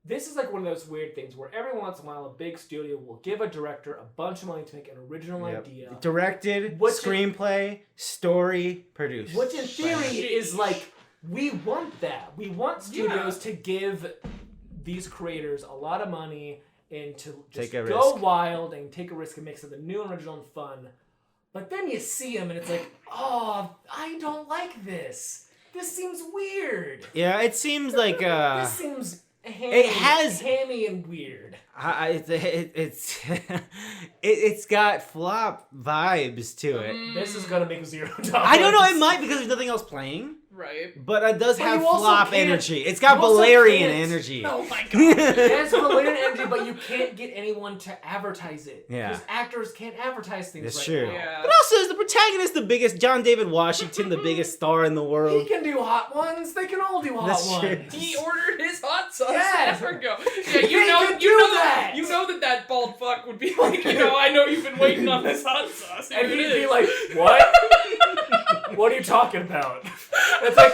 This is like one of those weird things where every once in a while a big studio will give a director a bunch of money to make an original idea. Directed, screenplay, story, produced. Which in theory is like, we want that. We want studios to give these creators a lot of money and to just go wild and take a risk and make something new and original and fun. But then you see them and it's like, oh, I don't like this. This seems weird. Yeah, it seems like... this seems... hammy and weird. It's got flop vibes to it. This is gonna make $0. I don't know. It might because there's nothing else playing. Right. But it does have flop energy. It's got Valerian energy. Oh my god. It has Valerian energy, but you can't get anyone to advertise it. Yeah. Because actors can't advertise things That's right true. now. Yeah. But also, is the protagonist the biggest? John David Washington, the biggest star in the world. He can do hot ones. They can all do hot ones. He ordered his hot sauce. Yes. Never go. Yeah, you know that bald fuck would be like, I know you've been waiting on this hot sauce. And he'd be like, what? What are you talking about? It's like,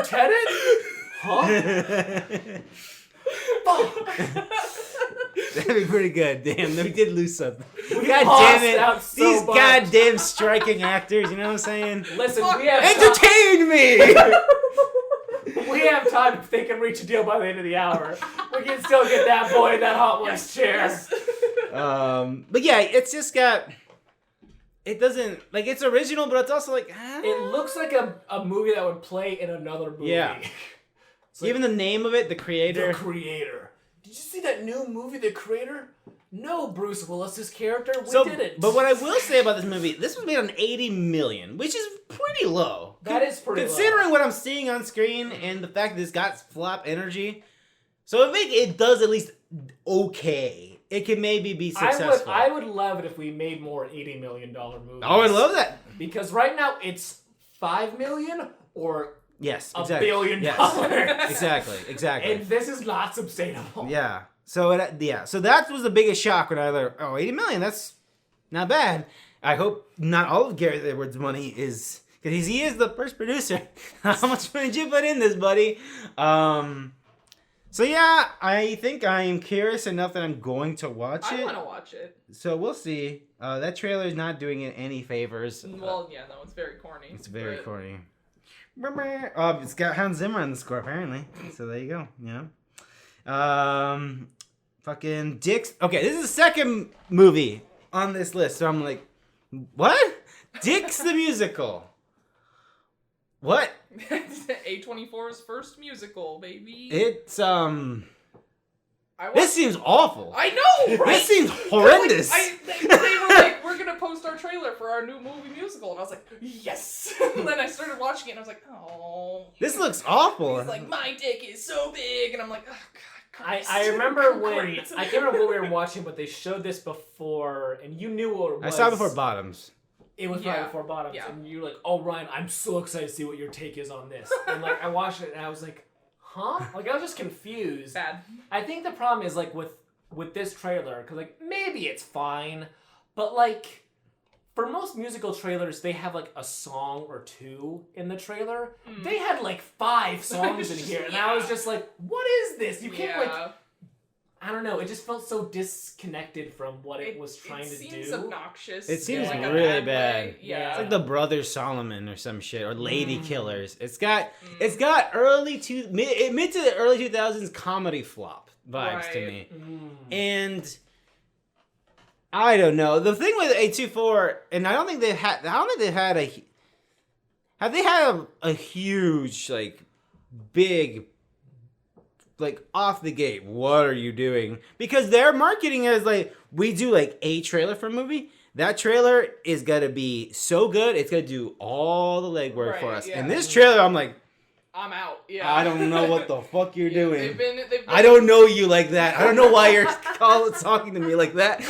Tenet? Huh? Fuck. That'd be pretty good. Damn, we did lose something. God damn it. Out so These much. goddamn striking actors, you know what I'm saying? Listen, we have entertain me! We have time if they can reach a deal by the end of the hour. We can still get that boy in that hot ones chair. But yeah, it's just got... It doesn't... Like, it's original, but it's also like... It looks like a movie that would play in another movie. Yeah. Like, even the name of it, The Creator. The Creator. Did you see that new movie, The Creator? No, Bruce Willis's character. We did it. But what I will say about this movie, this was made on $80 million, which is pretty low. That is pretty low. Considering what I'm seeing on screen and the fact that it's got flop energy. So it does at least okay. It can maybe be successful. I would love it if we made more $80 million movies. Oh, I love that. Because right now it's $5 million or $1 billion. Yes. Exactly. And this is not sustainable. Yeah. So that was the biggest shock when I learned, $80 million, that's not bad. I hope not all of Gareth Edwards' money is, because he is the first producer. How much money did you put in this, buddy? So yeah, I think I am curious enough that I'm going to watch it. I want to watch it. So we'll see. That trailer is not doing it any favors. Well, yeah, no, it's very corny. It's very corny. It's got Hans Zimmer on the score, apparently. So there you go. Yeah. Fucking Dix. Okay, this is the second movie on this list. So I'm like, what? Dix the Musical. What? A24's first musical, baby. It's this seems awful. I know, right? This seems horrendous. They were like, we're gonna post our trailer for our new movie musical, and I was like, yes. And then I started watching it, and I was like, oh. This looks awful. He's like, my dick is so big, and I'm like, oh god. I remember when I can't remember what we were watching, but they showed this before, and you knew what it was. I saw it before Bottoms. It was right before Bottoms, and you were like, "Oh, Ryan, I'm so excited to see what your take is on this." And like, I watched it, and I was like, "Huh?" Like, I was just confused. Bad. I think the problem is like with this trailer, because like maybe it's fine, but like for most musical trailers, they have like a song or two in the trailer. They had like 5 songs in here, and I was just like, "What is this? You can't like." I don't know. It just felt so disconnected from what it was trying to do. It seems obnoxious. It seems like really a bad. way. Yeah. It's like the Brothers Solomon or some shit, or Lady Killers. It's got mid to the early 2000s comedy flop vibes to me. And I don't know. The thing with A24, and I don't think they've had a huge, like, big, like, off the gate, what are you doing? Because their marketing is like, we do like a trailer for a movie. That trailer is gonna be so good, it's gonna do all the legwork for us. And this trailer, I'm like, I'm out. Yeah. I don't know what the fuck you're doing. They've been, I don't know you like that. I don't know why you're talking to me like that.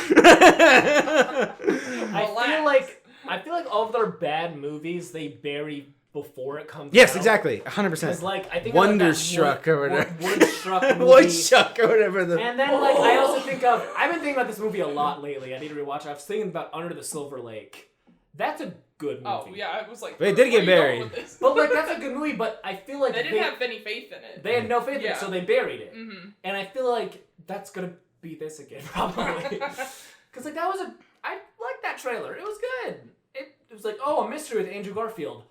I feel like all of their bad movies they bury before it comes out. Yes, exactly. 100%. Because, like, I think Wonderstruck or whatever. Wonderstruck movie. Woodchuck or whatever. And then, like, I also think of... I've been thinking about this movie a lot lately. I need to rewatch it. I was thinking about Under the Silver Lake. That's a good movie. Oh, yeah, I was like... But it did get buried. But, like, that's a good movie, but I feel like... They didn't have any faith in it. They had no faith in it, so they buried it. Mm-hmm. And I feel like that's gonna be this again, probably. Because, like, that was I liked that trailer. It was good. It was like, oh, a mystery with Andrew Garfield.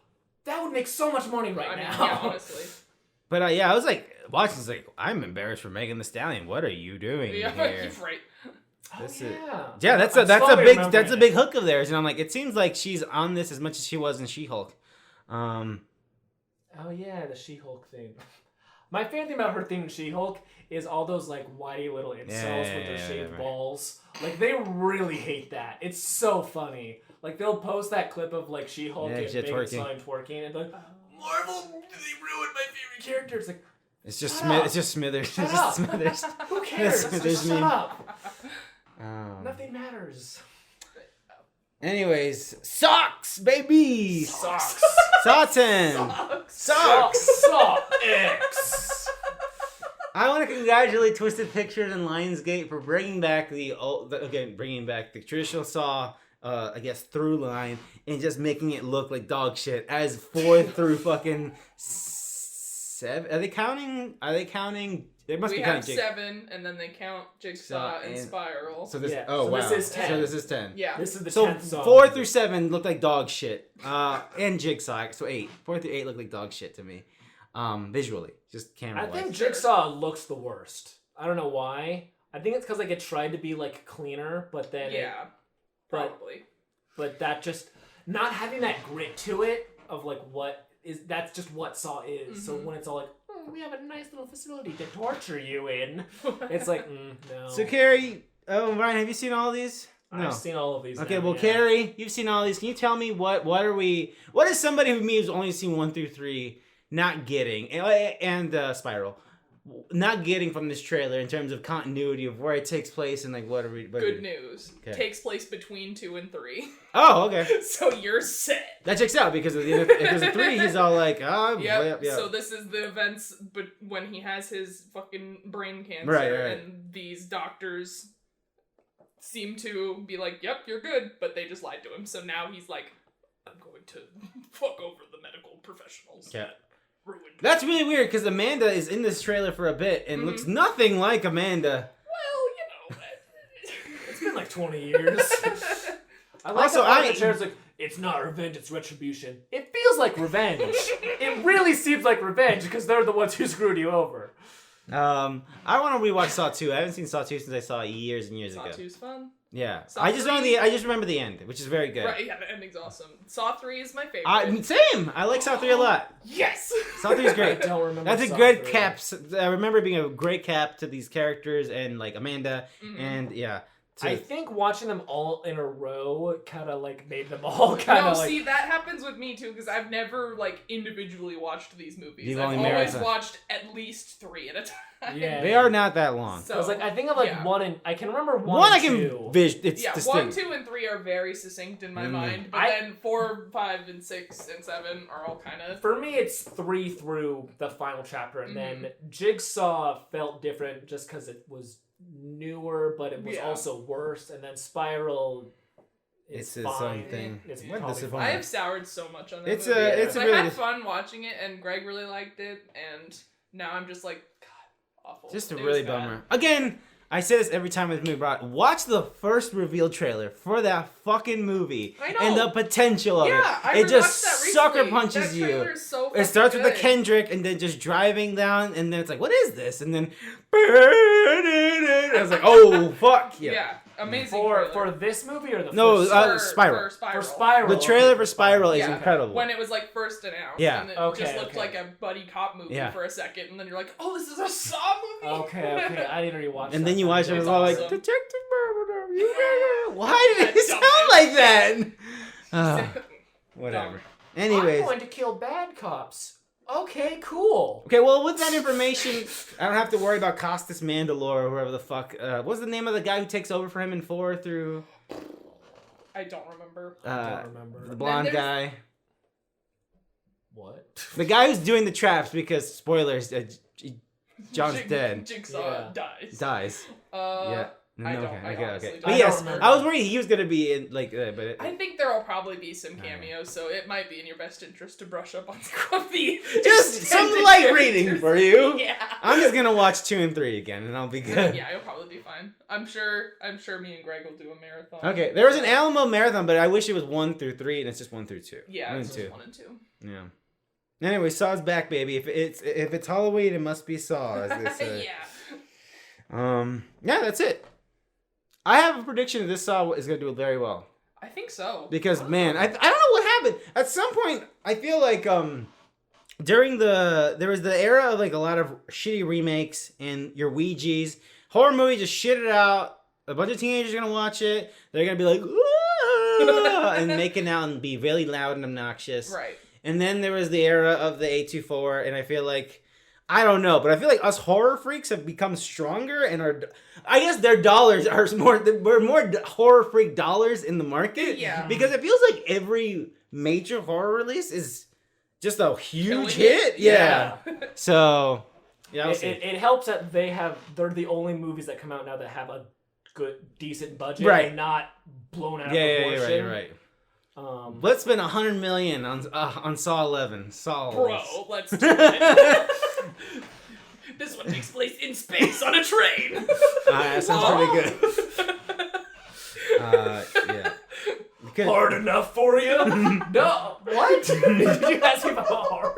That would make so much money now. Yeah, honestly. But I was like, watching this, like, I'm embarrassed for Megan Thee Stallion. What are you doing here? You're right. That's a big hook of theirs, and I'm like, it seems like she's on this as much as she was in She-Hulk. Oh yeah, the She-Hulk thing. My favorite thing about her theme in She-Hulk is all those like whitey little incels with their shaved balls. Like they really hate that. It's so funny. Like they'll post that clip of like She-Hulk and Megan Thee Stallion twerking, and like, Marvel, they ruined my favorite character. It's like, it's just Smithers. It's just Smithers. Who cares? Just shut up. Nothing matters. Anyways, socks, baby. Socks. Socks. X. I want to congratulate Twisted Pictures and Lionsgate for bringing back the traditional Saw, I guess, through line and just making it look like dog shit as 4 through fucking 7. Are they counting? They must be counting. We have 7, and then they count Jigsaw and Spiral. So this. Yeah. Oh, so wow. This is 10. So this is 10. Yeah. This is the 10th song. 4 through 7 look like dog shit. And Jigsaw. So 8. 4 through 8 look like dog shit to me. Visually, just camera. I think Jigsaw looks the worst. I don't know why. I think it's because like it tried to be like cleaner, but then probably. But that just not having that grit to it of like that's just what Saw is. Mm-hmm. So when it's all like, we have a nice little facility to torture you in, it's like no. So Carrie, Ryan, have you seen all of these? No. I've seen all of these. Okay, well, Carrie, you've seen all these. Can you tell me what is somebody who's only seen 1 through 3 not getting, and Spiral, not getting from this trailer in terms of continuity of where it takes place and like what are we? Good news. Okay. Takes place between 2 and 3. Oh, okay. So you're set. That checks out because of 3, he's all like, yep. So this is the events, but when he has his fucking brain cancer, right. And these doctors seem to be like, "Yep, you're good," but they just lied to him. So now he's like, "I'm going to fuck over the medical professionals." Yeah. Ruined. That's really weird because Amanda is in this trailer for a bit and looks nothing like Amanda. Well, it's been like 20 years. I like the trailer's like, it's not revenge, it's retribution. It feels like revenge. It really seems like revenge because they're the ones who screwed you over. I want to rewatch Saw 2. I haven't seen Saw 2 since I saw it years and years ago. Saw 2's fun. Yeah, Saw I just remember the end, which is very good. Right, yeah, the ending's awesome. Saw 3 is my favorite. Same. I like Saw 3 a lot. Yes. Saw 3 is great. I don't remember. That's a good cap. I remember being a great cap to these characters and like Amanda and yeah. I think watching them all in a row kind of like made them all kind of like... see, that happens with me too because I've never like individually watched these movies. You've I've only always watched at least 3 at a time. Yeah, they are not that long. So I was like, I think of like 1 and I can remember 1 I and 2. It's distinct. 1, 2, and 3 are very succinct in my mind, but then 4, 5, and 6 and 7 are all kind of. For me, it's 3 through the final chapter, and then Jigsaw felt different just because it was newer, but it was also worse, and then Spiral. It's its own thing. I have soured so much on that movie. I had fun watching it, and Greg really liked it, and now I'm just like, God, awful. Just a really bummer. Again, I say this every time it's movie brought. Watch the first reveal trailer for that fucking movie. I know. And the potential of it. I It just rewatched that sucker recently. punches that you. trailer's so It starts with fucking the good. Kendrick and then just driving down and then it's like, what is this? And then I was like, oh fuck. Yeah, amazing. For trailer. this movie or the No, first? Spiral. For Spiral. The trailer for okay. Spiral is Yeah. incredible. When it was like first announced, Yeah. and it Okay, just looked okay. like a buddy cop movie Yeah. for a second, and then you're like, oh, this is a Saw movie. Okay. I didn't rewatch that. And then you watch it and It's it's all like, awesome. Detective Murder, you gotta-" Why did it That sound dumbass. like that? Whatever. Anyways. I'm going to kill bad cops. Okay, cool. Okay, well, with that information, I don't have to worry about Costas Mandalore or whoever the fuck. What's the name of the guy who takes over for him in 4 through? I don't remember. I don't remember. The blonde Then guy. What? The guy who's doing the traps because, spoilers, John's dead. Jigsaw Yeah. Dies. Yeah. I don't- I Okay. honestly But don't. yes, remember. I was worried he was gonna be in like, but I think there will probably be some cameos, so it might be in your best interest to brush up on some of the just some extended light characters. reading for you. Yeah. I'm just gonna watch 2 and 3 again, and I'll be good. Yeah, you'll probably be fine. I'm sure me and Greg will do a marathon. Okay, there was an Alamo marathon, but I wish it was 1 through 3, and it's just 1 through 2. Yeah, 1 it's and just 2. 1 and 2. Yeah. Anyway, Saw's back, baby. If it's Halloween, it must be Saw, as they say. Yeah. Yeah, that's it. I have a prediction that this Saw is gonna do very well I think so. because man, I don't know what happened. At some point, I feel like during there was the era of like a lot of shitty remakes and your Ouija's horror movie just shit it out. A bunch of teenagers are gonna watch it. They're gonna be like, "Ooh," and make it out and be really loud and obnoxious. Right. And then there was the era of the A24, and I feel like, I don't know, but I feel like us horror freaks have become stronger, and I guess their dollars are we're more horror freak dollars in the market. Yeah. Because it feels like every major horror release is just a huge Killing hit. it. Yeah. So, yeah, we'll see. It helps that they're the only movies that come out now that have a good, decent budget. Right. And not blown out of Yeah, proportion. you're right. Let's spend $100 million on Saw 11. Saw. Bro, let's do it. This one takes place in space on a train. That sounds pretty good. Yeah. Because- Hard enough for you? No. What? Did you ask me about hard?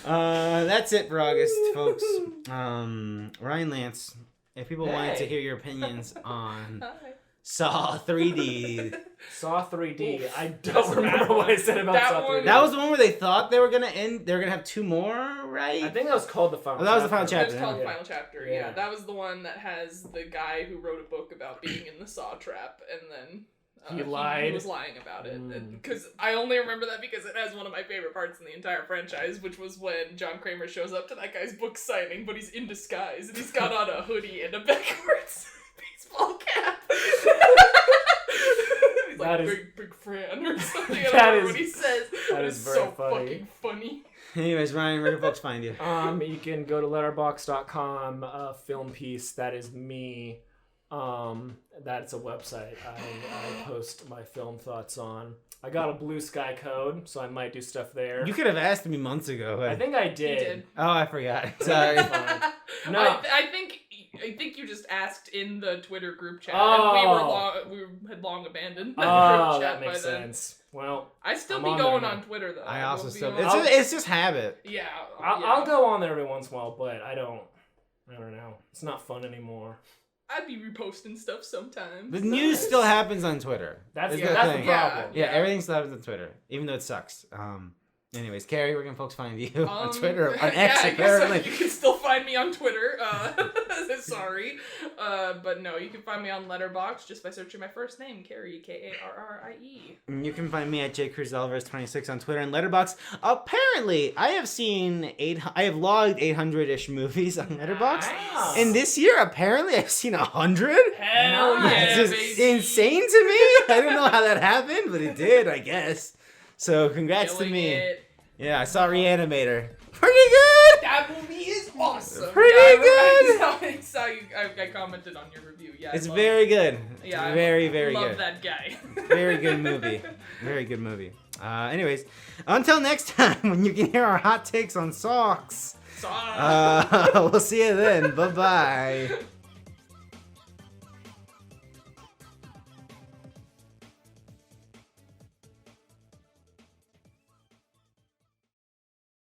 That's it for August, folks. Ryan Lance, if people wanted to hear your opinions on Hi. Saw 3D, Saw 3D. Oof. I That's don't remember what I said about that Saw one- 3D. that was the one where they thought they were gonna end. They were gonna have 2 more, right? I think that was called the final. Oh, that was the final It chapter. was called Yeah. Final Chapter. Yeah. Yeah, that was the one that has the guy who wrote a book about being in the Saw trap, and then He lied. He was lying about it Mm. because I only remember that because it has one of my favorite parts in the entire franchise, which was when John Kramer shows up to that guy's book signing, but he's in disguise and he's got on a hoodie and a backwards baseball cap. He's like, That is- big Fran or something. I That don't remember is- what he says. that But is it's very so funny. fucking funny. Anyways, Ryan, where can folks find you? You can go to letterbox.com, film piece. That is me. That's a website I post my film thoughts on. I got a Blue Sky code, so I might do stuff there. You could have asked me months ago. I think I He did. did. Oh, I forgot. Sorry. No. I think you just asked in the Twitter group chat, Oh. and we had long abandoned the Oh, group chat that by makes then. sense. Well, I still I'm be on going there on now. Twitter though. I will also be still. on- It's just habit. yeah. I'll go on there every once in a while, but I don't know. It's not fun anymore. I'd be reposting stuff sometimes. The news still happens on Twitter. That's Is the the problem. thing. Yeah. Yeah, everything still happens on Twitter, even though it sucks. Anyways, Carrie, where can folks find you on Twitter? On X, yeah, I guess apparently. you can still find me on Twitter. Sorry, but no, you can find me on Letterboxd just by searching my first name, Carrie, Karrie. And you can find me at jcruzalvarez26 on Twitter and Letterboxd. Apparently, I have logged 800-ish movies on Letterboxd. Nice. And this year, apparently, I've seen 100. Hell Nice. yeah, It's just baby. insane to me. I don't know how that happened, but it did, I guess. So, congrats Killing to me. it. Yeah, I saw Reanimator. Pretty good! That movie is awesome. Pretty good. I saw you. I commented on your review. Yeah, It's I love- very good. Yeah, It's very, very love good. that guy. Very good movie. Very good movie. Anyways, until next time when you can hear our hot takes on socks. Saw. We'll see you then. Bye-bye.